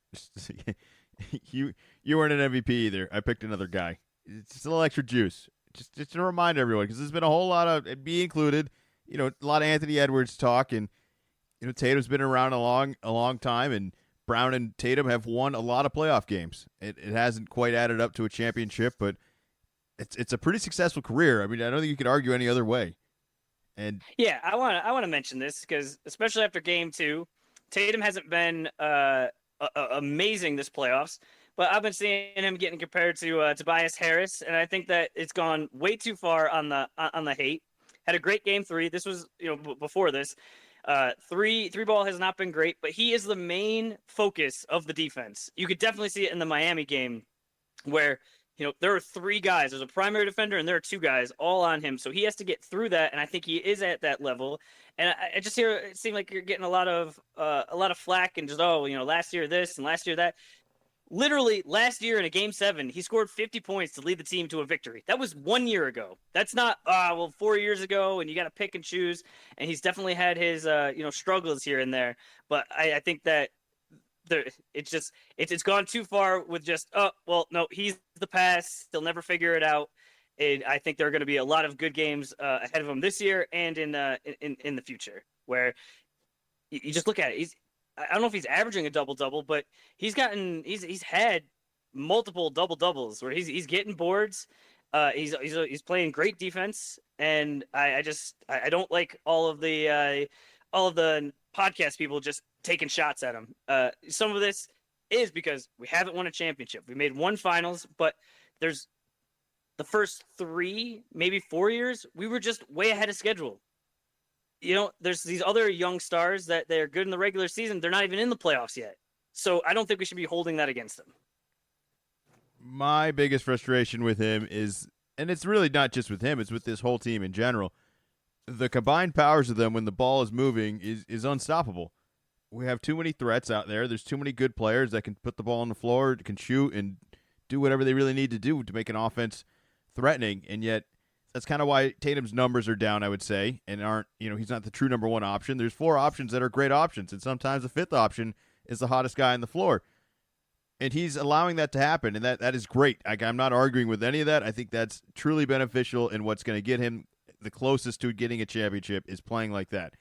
you weren't an MVP either. I picked another guy. It's just a little extra juice. Just to remind everyone, because there's been a whole lot of, me included, a lot of Anthony Edwards talk, and Tatum's been around a long time, and Brown and Tatum have won a lot of playoff games. It hasn't quite added up to a championship, but it's a pretty successful career. I mean, I don't think you could argue any other way. And yeah, I want to mention this because especially after Game 2, Tatum hasn't been amazing this playoffs, but I've been seeing him getting compared to Tobias Harris, and I think that it's gone way too far on the hate. Had a great Game 3. This was before this. Three ball has not been great, but he is the main focus of the defense. You could definitely see it in the Miami game where there are 3 guys. There's a primary defender, and there are 2 guys all on him. So he has to get through that, and I think he is at that level. And I just hear it seemed like you're getting a lot of flack and just last year this and last year that. Literally last year in a Game 7, he scored 50 points to lead the team to a victory. That was 1 year ago. That's not 4 years ago, and you got to pick and choose. And he's definitely had his struggles here and there. But I think that it's gone too far with just no, he's the past. He'll never figure it out. And I think there are going to be a lot of good games ahead of him this year and in the future where you just look at it. I don't know if he's averaging a double-double, but he's had multiple double-doubles where he's getting boards. He's playing great defense, and I don't like all of the podcast people just taking shots at him. Some of this is because we haven't won a championship. We made 1 finals, but there's the first 3, maybe 4 years, we were just way ahead of schedule. There's these other young stars that they're good in the regular season. They're not even in the playoffs yet. So I don't think we should be holding that against them. My biggest frustration with him is, and it's really not just with him, it's with this whole team in general, the combined powers of them when the ball is moving is unstoppable. We have too many threats out there. There's too many good players that can put the ball on the floor, can shoot, and do whatever they really need to do to make an offense threatening, and yet that's kind of why Tatum's numbers are down, I would say, and aren't, he's not the true number 1 option. There's 4 options that are great options, and sometimes the 5th option is the hottest guy on the floor. And he's allowing that to happen, and that is great. I'm not arguing with any of that. I think that's truly beneficial, and what's going to get him the closest to getting a championship is playing like that.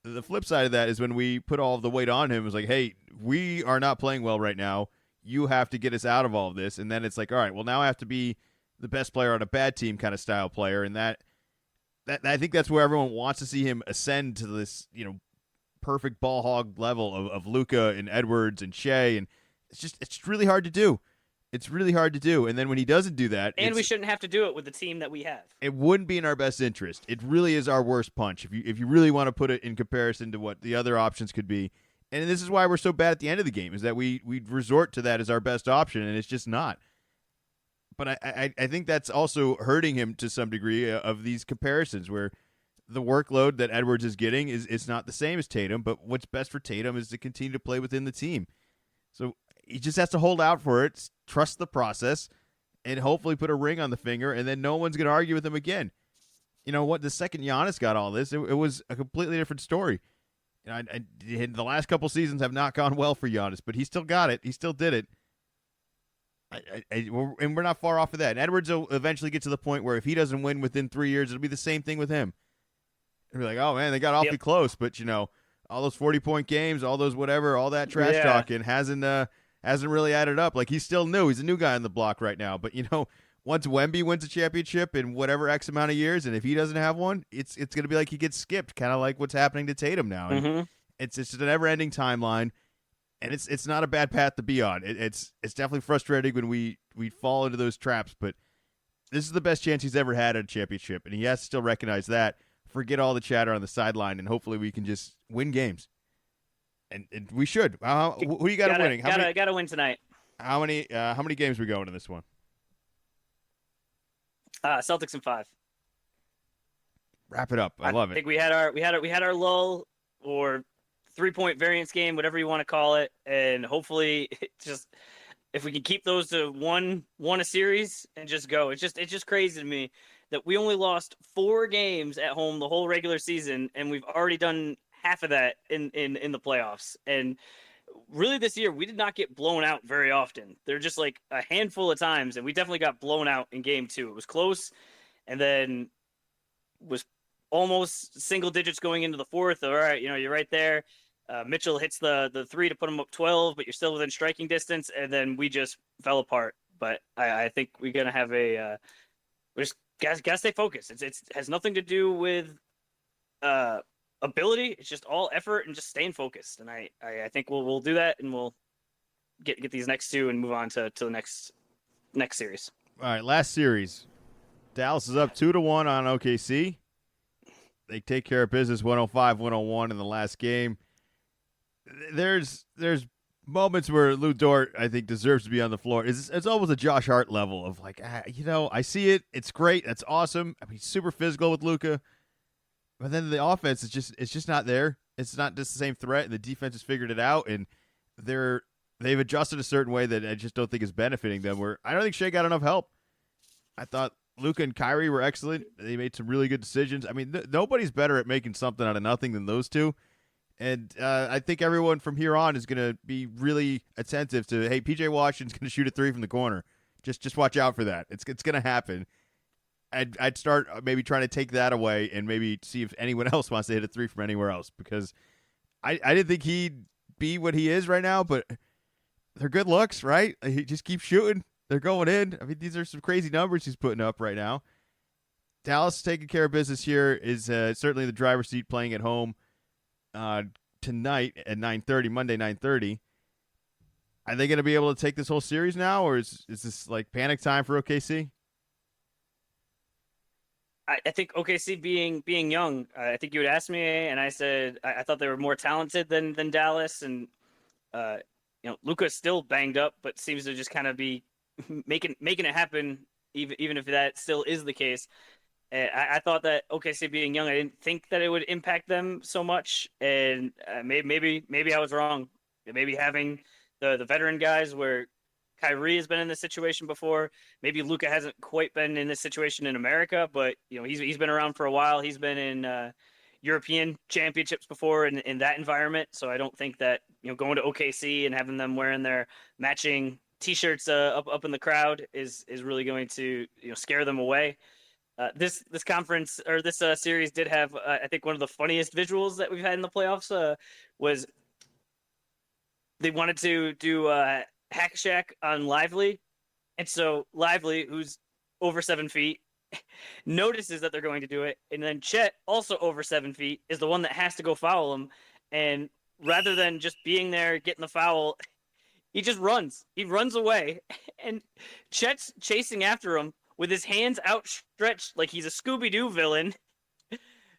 The flip side of that is when we put all of the weight on him, it's like, hey, we are not playing well right now. You have to get us out of all of this. And then it's like, all right, well, now I have to be the best player on a bad team kind of style player, and that I think that's where everyone wants to see him ascend to this, perfect ball hog level of Luka and Edwards and Shea, and it's really hard to do. It's really hard to do, and then when he doesn't do that, and we shouldn't have to do it with the team that we have. It wouldn't be in our best interest. It really is our worst punch if you really want to put it in comparison to what the other options could be. And this is why we're so bad at the end of the game, is that we resort to that as our best option, and it's just not. But I think that's also hurting him to some degree of these comparisons where the workload that Edwards is getting is not the same as Tatum, but what's best for Tatum is to continue to play within the team. So he just has to hold out for it, trust the process, and hopefully put a ring on the finger, and then no one's going to argue with him again. The second Giannis got all this, it was a completely different story. The last couple seasons have not gone well for Giannis, but he still got it. He still did it. And we're not far off of that. And Edwards will eventually get to the point where if he doesn't win within 3 years, it'll be the same thing with him. It'll be like, oh, man, they got awfully close. But, all those 40-point games, all those whatever, all that trash talking hasn't really added up. Like, he's still new. He's a new guy on the block right now. But, once Wemby wins a championship in whatever X amount of years, and if he doesn't have one, it's going to be like he gets skipped, kind of like what's happening to Tatum now. And Mm-hmm. it's just a never-ending timeline, and it's not a bad path to be on. It's definitely frustrating when we fall into those traps, but this is the best chance he's ever had at a championship, and he has to still recognize that. Forget all the chatter on the sideline, and hopefully we can just win games. And we should. Who you got winning? Gotta win tonight. How many games we going in this one? Celtics in 5. Wrap it up. I love I it. think we had our lull or 3-point variance game, whatever you want to call it, and hopefully if we can keep those to one a series and just go. It's just crazy to me that we only lost 4 games at home the whole regular season, and we've already done half of that in the playoffs. And really this year we did not get blown out very often. They're just like a handful of times, and we definitely got blown out in game 2. It was close, and then was almost single digits going into the 4th. All right, you're right there. Mitchell hits the 3 to put him up 12, but you're still within striking distance, and then we just fell apart. But I think we're gonna have we just gotta stay focused. It has nothing to do with ability. It's just all effort and just staying focused. And I think we'll do that, and we'll get these next 2 and move on to the next series. All right, last series. Dallas is up 2-1 on OKC. They take care of business 105-101 in the last game. There's moments where Lou Dort, I think, deserves to be on the floor. It's almost a Josh Hart level of like, I see it. It's great. That's awesome. I mean, super physical with Luka. But then the offense is just not there. It's not just the same threat, and the defense has figured it out, and they've adjusted a certain way that I just don't think is benefiting them. Where I don't think Shea got enough help. I thought Luka and Kyrie were excellent. They made some really good decisions. I mean, nobody's better at making something out of nothing than those two. And I think everyone from here on is going to be really attentive to, hey, PJ Washington's going to shoot a 3 from the corner. Just watch out for that. It's going to happen. I'd start maybe trying to take that away and maybe see if anyone else wants to hit a 3 from anywhere else, because I didn't think he'd be what he is right now, but they're good looks, right? He just keeps shooting. They're going in. I mean, these are some crazy numbers he's putting up right now. Dallas taking care of business here is certainly the driver's seat, playing at home tonight at 9:30, Monday 9:30. Are they going to be able to take this whole series now, or is this like panic time for OKC? I think OKC being young, I think you would ask me, and I said I thought they were more talented than Dallas, and Luka's still banged up, but seems to just kind of be making it happen, even if that still is the case. I thought that OKC being young, I didn't think that it would impact them so much, and maybe I was wrong. Maybe having the veteran guys where Kyrie has been in this situation before. Maybe Luka hasn't quite been in this situation in America, but he's been around for a while. He's been in European championships before in that environment. So I don't think that going to OKC and having them wearing their matching T-shirts up in the crowd is really going to scare them away. This conference or this series did have I think one of the funniest visuals that we've had in the playoffs was they wanted to do Hack Shack on Lively, and so Lively, who's over 7 feet, notices that they're going to do it, and then Chet, also over 7 feet, is the one that has to go foul him, and rather than just being there getting the foul, he just runs. He runs away, and Chet's chasing after him with his hands outstretched like he's a Scooby-Doo villain,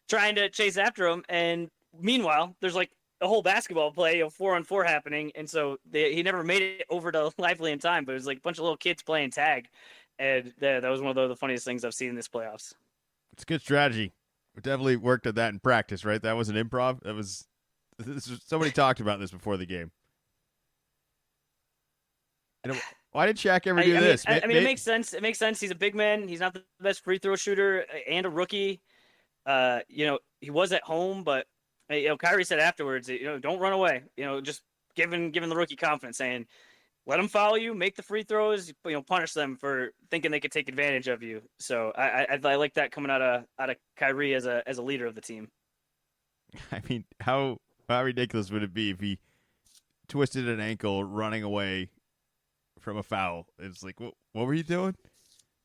trying to chase after him, and meanwhile, there's like a whole basketball play of 4-on-4 happening, and so he never made it over to Lively in time, but it was like a bunch of little kids playing tag, and that was one of the funniest things I've seen in this playoffs. It's good strategy. We definitely worked at that in practice, right? That was an improv. Somebody talked about this before the game. Why did Shaq ever do this? I mean, it makes sense. It makes sense. He's a big man. He's not the best free throw shooter and a rookie. He was at home, but Kyrie said afterwards, don't run away. Just giving the rookie confidence, saying, let them foul you, make the free throws, punish them for thinking they could take advantage of you. So I like that coming out of Kyrie as a leader of the team. I mean, how ridiculous would it be if he twisted an ankle running away from a foul? It's like, what were you doing?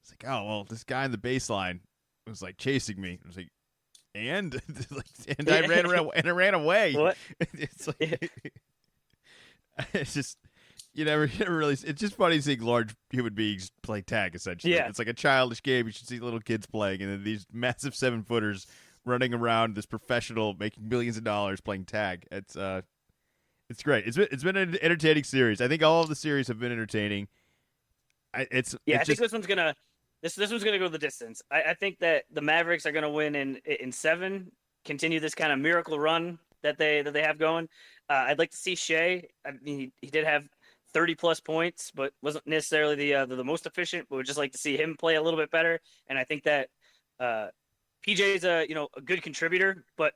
It's like, oh well, this guy in the baseline was like chasing me. I was like, and and I ran around and I ran away. What? It's like it's just you never really. It's just funny seeing large human beings play tag. Essentially, Yeah. it's like a childish game. You should see little kids playing, and then these massive 7-footers running around. This professional making millions of dollars playing tag. It's great. It's been an entertaining series. I think all of the series have been entertaining. I It's think just this one's gonna go the distance. I think that the Mavericks are gonna win in 7, continue this kind of miracle run that they have going. I'd like to see Shea. I mean, he did have 30 plus points, but wasn't necessarily the most efficient. But would just like to see him play a little bit better. And I think that PJ is a good contributor, but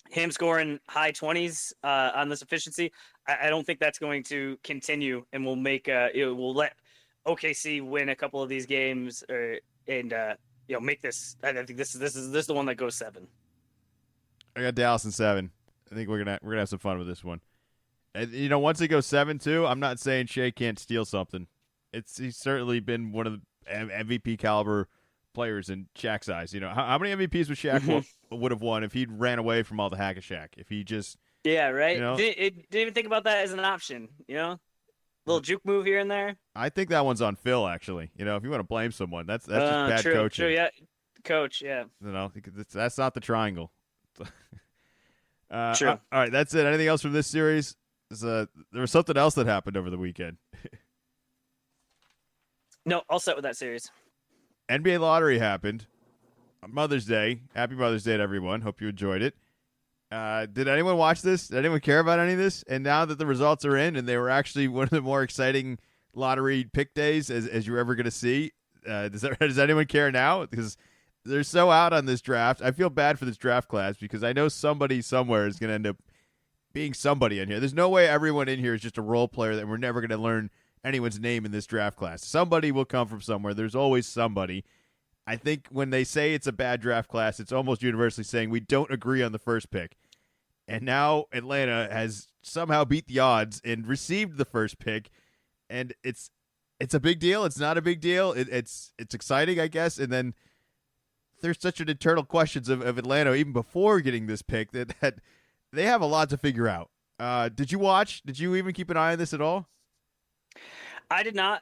him scoring high 20s on this efficiency, I don't think that's going to continue, and will make it will let OKC win a couple of these games, and make this. I think this is the one that goes 7. I got Dallas in 7. I think we're gonna have some fun with this one. And, once it goes 7-2, I'm not saying Shea can't steal something. He's certainly been one of the MVP caliber players in Shaq's eyes. How many MVPs would Shaq would have won if he'd ran away from all the hack of Shaq? If he just right. Didn't even think about that as an option. Little juke move here and there. I think that one's on Phil. Actually, if you want to blame someone, that's just bad coaching. True, yeah, coach, yeah. That's not the triangle. True. All right, that's it. Anything else from this series? There was something else that happened over the weekend. No, all set with that series. NBA lottery happened on Mother's Day. Happy Mother's Day to everyone. Hope you enjoyed it. Did anyone watch this? Did anyone care about any of this? And now that the results are in, and they were actually one of the more exciting lottery pick days as you're ever going to see, does anyone care now? Because they're so out on this draft. I feel bad for this draft class because I know somebody somewhere is going to end up being somebody in here. There's no way everyone in here is just a role player that we're never going to learn anyone's name in this draft class. Somebody will come from somewhere. There's always somebody. I think when they say it's a bad draft class, it's almost universally saying we don't agree on the first pick. And now Atlanta has somehow beat the odds and received the first pick. And it's a big deal. It's not a big deal. It's exciting, I guess. And then there's such an eternal questions of Atlanta even before getting this pick that they have a lot to figure out. Did you watch? Did you even keep an eye on this at all? I did not.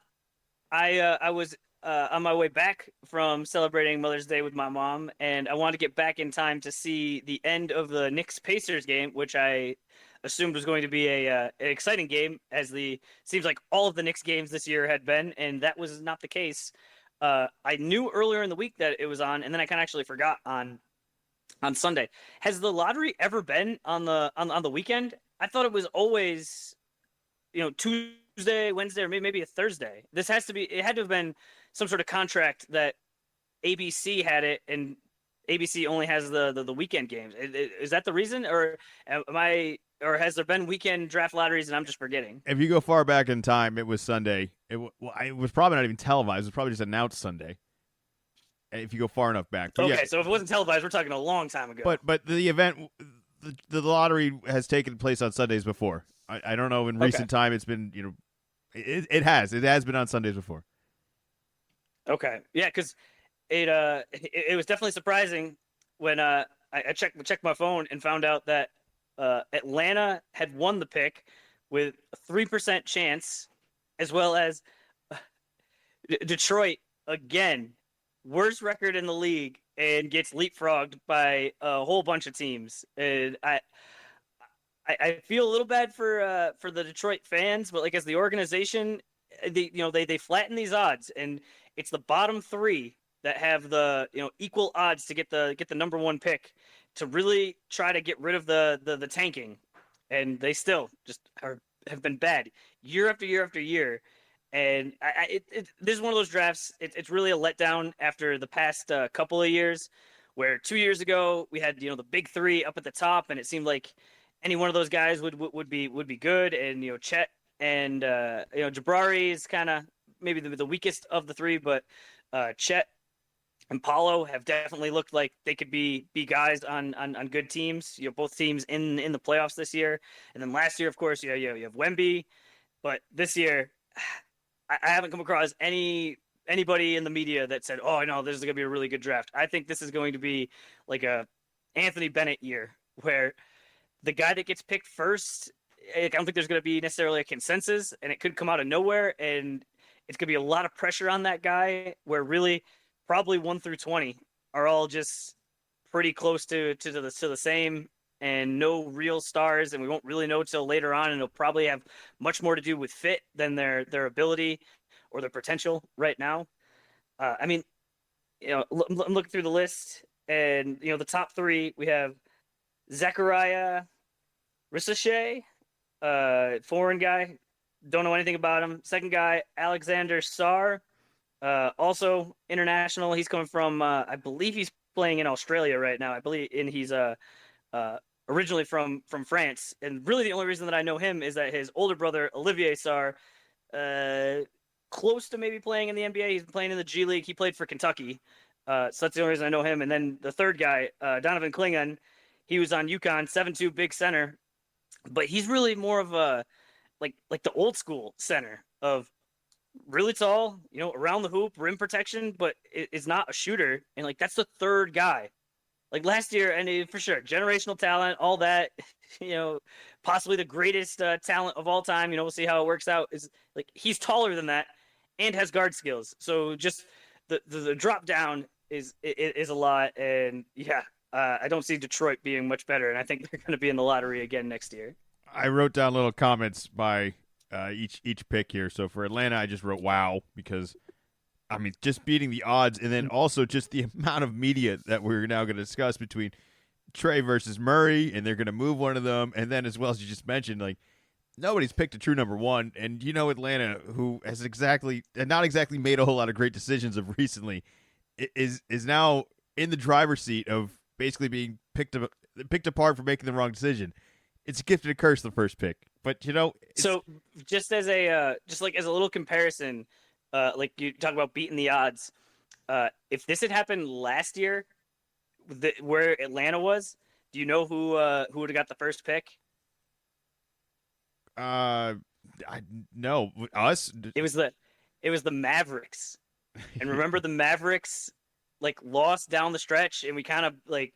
I was on my way back from celebrating Mother's Day with my mom, and I wanted to get back in time to see the end of the Knicks-Pacers game, which I assumed was going to be an exciting game, as seems like all of the Knicks games this year had been, and that was not the case. I knew earlier in the week that it was on, and then I kind of actually forgot on Sunday. Has the lottery ever been on the weekend? I thought it was always, Tuesday, Wednesday, or maybe a Thursday. It had to have been some sort of contract that ABC had it, and ABC only has the weekend games. Is that the reason, or has there been weekend draft lotteries and I'm just forgetting? If you go far back in time, it was Sunday. It was probably not even televised. It was probably just announced Sunday. If you go far enough back. But okay, yeah. So if it wasn't televised, we're talking a long time ago. But the event, the lottery has taken place on Sundays before. I don't know. In recent time, it's been it has been on Sundays before. Okay, yeah, because it was definitely surprising when I checked my phone and found out that Atlanta had won the pick with a 3% chance, as well as Detroit again. Worst record in the league and gets leapfrogged by a whole bunch of teams. And I feel a little bad for the Detroit fans, but as the organization, they flatten these odds, and it's the bottom 3 that have the equal odds to get the number 1 pick to really try to get rid of the tanking, and they still just have been bad year after year after year. And this is one of those drafts. It's really a letdown after the past couple of years, where 2 years ago we had the big 3 up at the top, and it seemed like any one of those guys would be good. And Chet and Jabari is kind of maybe the weakest of the 3, but Chet and Paulo have definitely looked like they could be guys on good teams. Both teams in the playoffs this year, and then last year, of course, you have Wemby, but this year I haven't come across any anybody in the media that said, "Oh, no, this is going to be a really good draft." I think this is going to be like a Anthony Bennett year where the guy that gets picked first, I don't think there's going to be necessarily a consensus, and it could come out of nowhere, and it's going to be a lot of pressure on that guy. Where really, probably 1 through 20 are all just pretty close to the same, and no real stars, and we won't really know till later on, and it'll probably have much more to do with fit than their ability or their potential right now. I mean, I'm looking through the list, and the top three we have Zechariah Rissache, foreign guy, don't know anything about him. Second guy, Alexander Sarr, also international. He's coming from, I believe he's playing in Australia right now. I believe, and he's originally from France. And really, the only reason that I know him is that his older brother Olivier Sarr, close to maybe playing in the NBA. He's playing in the G League. He played for Kentucky, so that's the only reason I know him. And then the third guy, Donovan Clingan, he was on UConn, 7'2", big center, but he's really more of a like the old school center of really tall, around the hoop, rim protection, but is not a shooter. And like that's the third guy. Like last year, and for sure, generational talent, all that, possibly the greatest talent of all time. We'll see how it works out. Is like he's taller than that and has guard skills. So just the drop down is a lot. And yeah, I don't see Detroit being much better, and I think they're going to be in the lottery again next year. I wrote down little comments by each pick here. So for Atlanta, I just wrote wow because, I mean, just beating the odds, and then also just the amount of media that we're now going to discuss between Trae versus Murray, and they're going to move one of them, and then as well as you just mentioned, like nobody's picked a true number one, and Atlanta, who has not exactly made a whole lot of great decisions of recently, is now in the driver's seat of basically being picked apart for making the wrong decision. It's a gift and a curse, the first pick, but so just as a little comparison, like you talk about beating the odds, if this had happened last year, where Atlanta was, do you know who would have got the first pick? I no us. It was the Mavericks, and remember the Mavericks like lost down the stretch, and we kind of like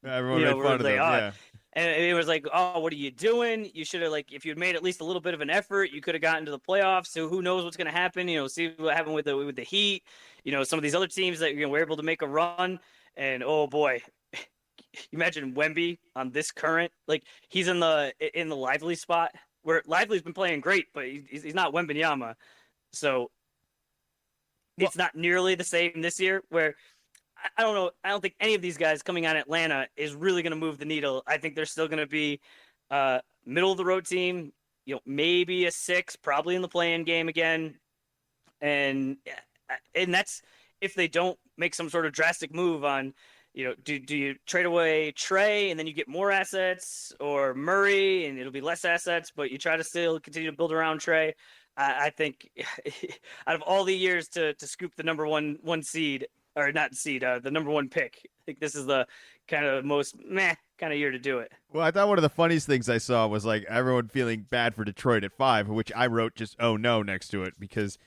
everyone made fun of them. Yeah. And it was like, oh, what are you doing? You should have, like, if you had made at least a little bit of an effort, you could have gotten to the playoffs. So who knows what's going to happen? See what happened with the Heat. Some of these other teams that were able to make a run. And oh boy, imagine Wemby on this current. Like he's in the Lively spot where Lively's been playing great, but he's not Wembanyama. So it's not nearly the same this year. Where I don't know. I don't think any of these guys coming on Atlanta is really going to move the needle. I think they're still going to be middle of the road team. Maybe a 6, probably in the play-in game again, and that's if they don't make some sort of drastic move on. Do you trade away Trae and then you get more assets, or Murray and it'll be less assets, but you try to still continue to build around Trae? I think out of all the years to scoop the number one seed. Or not seed, the number one pick. I think this is the kind of most meh kind of year to do it. Well, I thought one of the funniest things I saw was like everyone feeling bad for Detroit at 5, which I wrote just "oh no" next to it because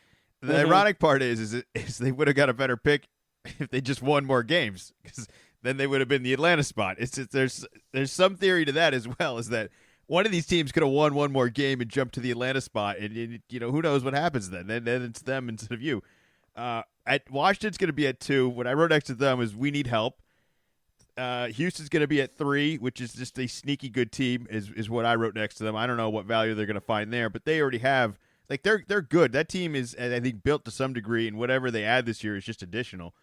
the ironic part is they would have got a better pick if they just won more games, because then they would have been the Atlanta spot. There's some theory to that as well, is that one of these teams could have won one more game and jumped to the Atlanta spot, and who knows what happens then? Then it's them instead of you. At Washington's going to be at 2. What I wrote next to them is we need help. Houston's going to be at 3, which is just a sneaky good team, is what I wrote next to them. I don't know what value they're going to find there, but they already have, like, they're good. That team is, I think, built to some degree, and whatever they add this year is just additional.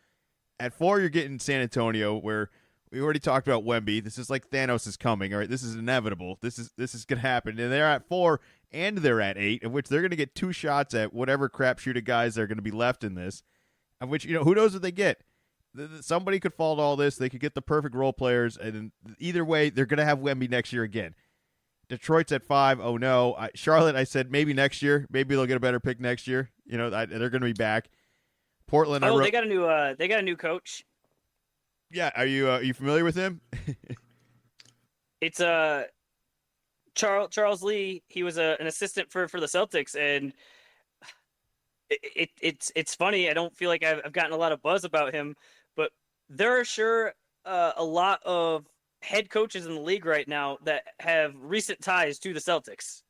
At 4, you're getting San Antonio, where we already talked about Wemby. This is like Thanos is coming, all right? This is inevitable. This is going to happen. And they're at 4, and they're at 8, of which they're going to get 2 shots at whatever crapshoot of guys are going to be left in this. Of which, who knows what they get. Somebody could fall to all this. They could get the perfect role players, and either way, they're going to have Wemby next year again. Detroit's at 5. Oh no, Charlotte. I said maybe next year. Maybe they'll get a better pick next year. They're going to be back. Portland. Oh, they got a new coach. Yeah, are you familiar with him? It's Charles Lee. He was an assistant for the Celtics, and It's funny. I don't feel like I've gotten a lot of buzz about him, but there are sure a lot of head coaches in the league right now that have recent ties to the Celtics.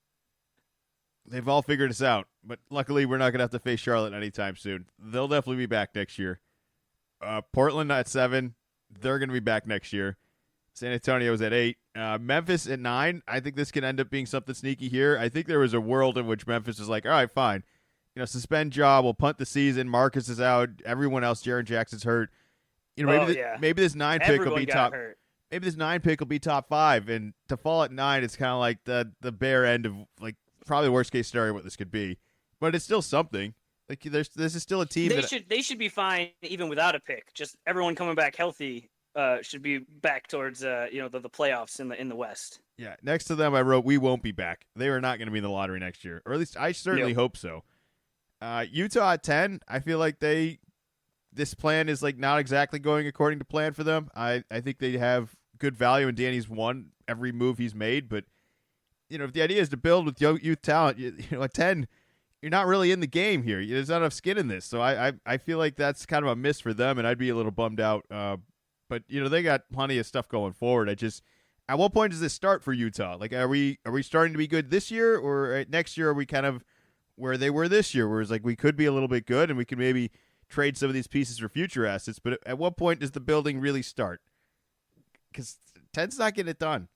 They've all figured us out, but luckily we're not going to have to face Charlotte anytime soon. They'll definitely be back next year. Portland at 7, they're going to be back next year. San Antonio's at 8. Memphis at 9. I think this can end up being something sneaky here. I think there was a world in which Memphis is like, all right, fine. Suspend Ja. We'll punt the season. Marcus is out. Everyone else, Jaren Jackson's hurt. Maybe this 9 pick Everyone will be got top. hurt. Maybe this 9 pick will be top 5, and to fall at 9, it's kind of like the bare end of like probably worst case scenario what this could be. But it's still something. Like this is still a team. They should be fine even without a pick. Just everyone coming back healthy should be back towards the playoffs in the West. Yeah, next to them I wrote we won't be back. They are not going to be in the lottery next year, or at least I certainly hope so. Utah at 10. I feel like this plan is like not exactly going according to plan for them. I think they have good value, and Danny's won every move he's made. But if the idea is to build with youth talent, at 10, you're not really in the game here. There's not enough skin in this, so I feel like that's kind of a miss for them, and I'd be a little bummed out. But they got plenty of stuff going forward. At what point does this start for Utah? Like, are we starting to be good this year, or next year are we kind of where they were this year, where it's like we could be a little bit good and we could maybe trade some of these pieces for future assets? But at what point does the building really start? Because 10's not getting it done,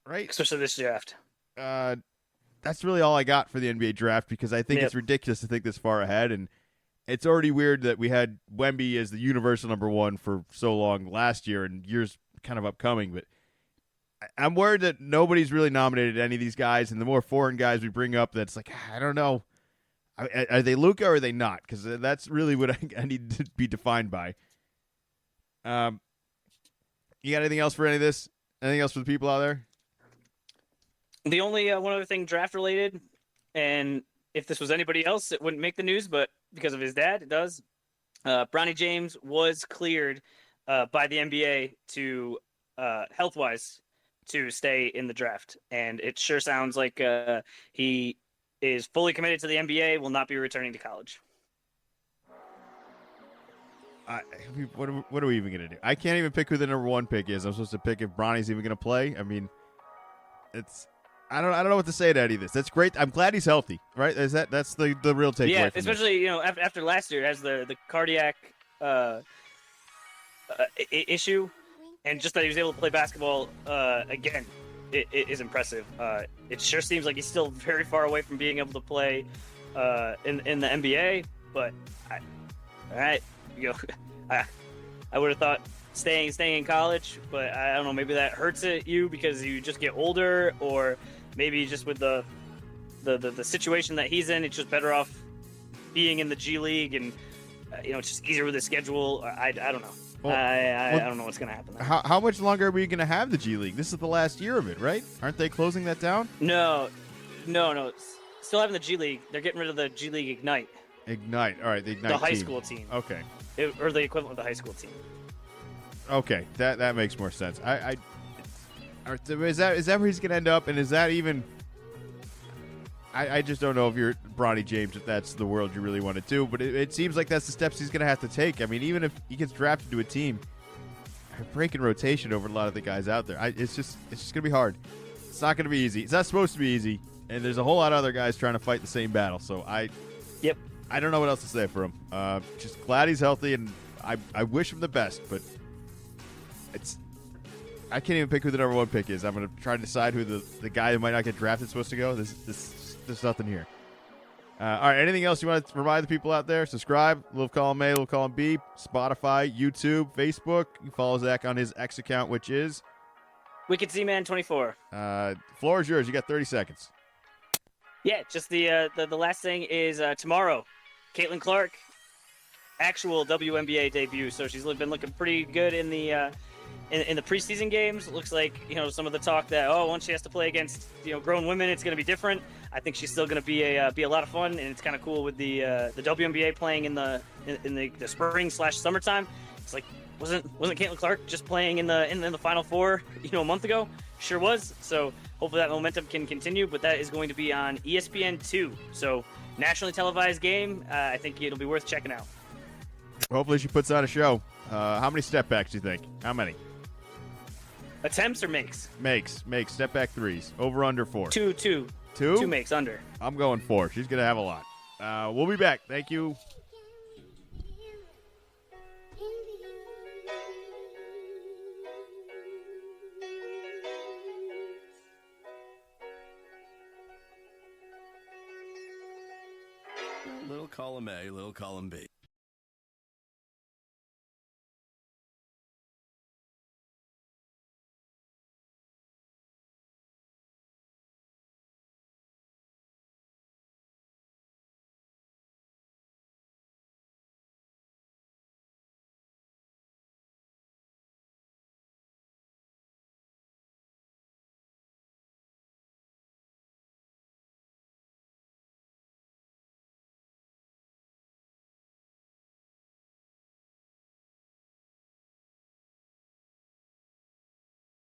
right? Especially this draft. That's really all I got for the NBA draft, because I think it's ridiculous to think this far ahead, and it's already weird that we had Wemby as the universal number 1 for so long last year and years kind of upcoming. But I'm worried that nobody's really nominated any of these guys, and the more foreign guys we bring up, that's like, I don't know. Are they Luka or are they not? Because that's really what I need to be defined by. You got anything else for any of this? Anything else for the people out there? The only one other thing draft related, and if this was anybody else, it wouldn't make the news, but because of his dad, it does. Bronny James was cleared by the NBA to health-wise to stay in the draft, and it sure sounds like he is fully committed to the NBA, will not be returning to college. What are we even going to do? I can't even pick who the number 1 pick is. I'm supposed to pick if Bronny's even going to play. I mean, I don't know what to say to any of this. That's great. I'm glad he's healthy, right? That's the real takeaway. Yeah, from especially this. After last year, has the cardiac issue, and just that he was able to play basketball again, it is impressive. It sure seems like he's still very far away from being able to play in the NBA, but I would have thought staying in college, but I don't know, maybe that hurts you because you just get older, or maybe just with the situation that he's in, it's just better off being in the G League, and it's just easier with the schedule. I don't know. Well, I don't know what's going to happen there. How much longer are we going to have the G League? This is the last year of it, right? Aren't they closing that down? No. Still having the G League. They're getting rid of the G League Ignite. Ignite. All right, the Ignite The high team. school team. Okay. Or the equivalent of the high school team. Okay, that makes more sense. Is that where he's going to end up? And is that even? I just don't know if you're Bronny James, if that's the world you really want to do. But it seems like that's the steps he's going to have to take. I mean, even if he gets drafted to a team, breaking rotation over a lot of the guys out there, it's just going to be hard. It's not going to be easy. It's not supposed to be easy. And there's a whole lot of other guys trying to fight the same battle. So I don't know what else to say for him. Just glad he's healthy, and I wish him the best. But I can't even pick who the number 1 pick is. I'm going to try to decide who the guy who might not get drafted is supposed to go. There's nothing here. All right, anything else you want to remind the people out there? Subscribe, Little Column A, Little Column B, Spotify, YouTube, Facebook. You follow Zach on his X account, which is Wicked Z-Man 24. Floor is yours. You got 30 seconds. Yeah, just the last thing is tomorrow, Caitlin Clark, actual WNBA debut. So she's been looking pretty good in the preseason games. It looks like some of the talk that once she has to play against grown women, it's going to be different. I think she's still going to be a lot of fun, and it's kind of cool with the WNBA playing in the spring/summertime. It's like wasn't Caitlin Clark just playing in the Final Four a month ago? Sure was. So hopefully that momentum can continue. But that is going to be on ESPN2, so nationally televised game. I think it'll be worth checking out. Hopefully she puts on a show. How many step backs do you think? How many? Attempts or makes? Makes step back threes. Over under 4. Two. Two? 2 makes under. I'm going 4. She's gonna have a lot. We'll be back. Thank you. Little column A, little column B.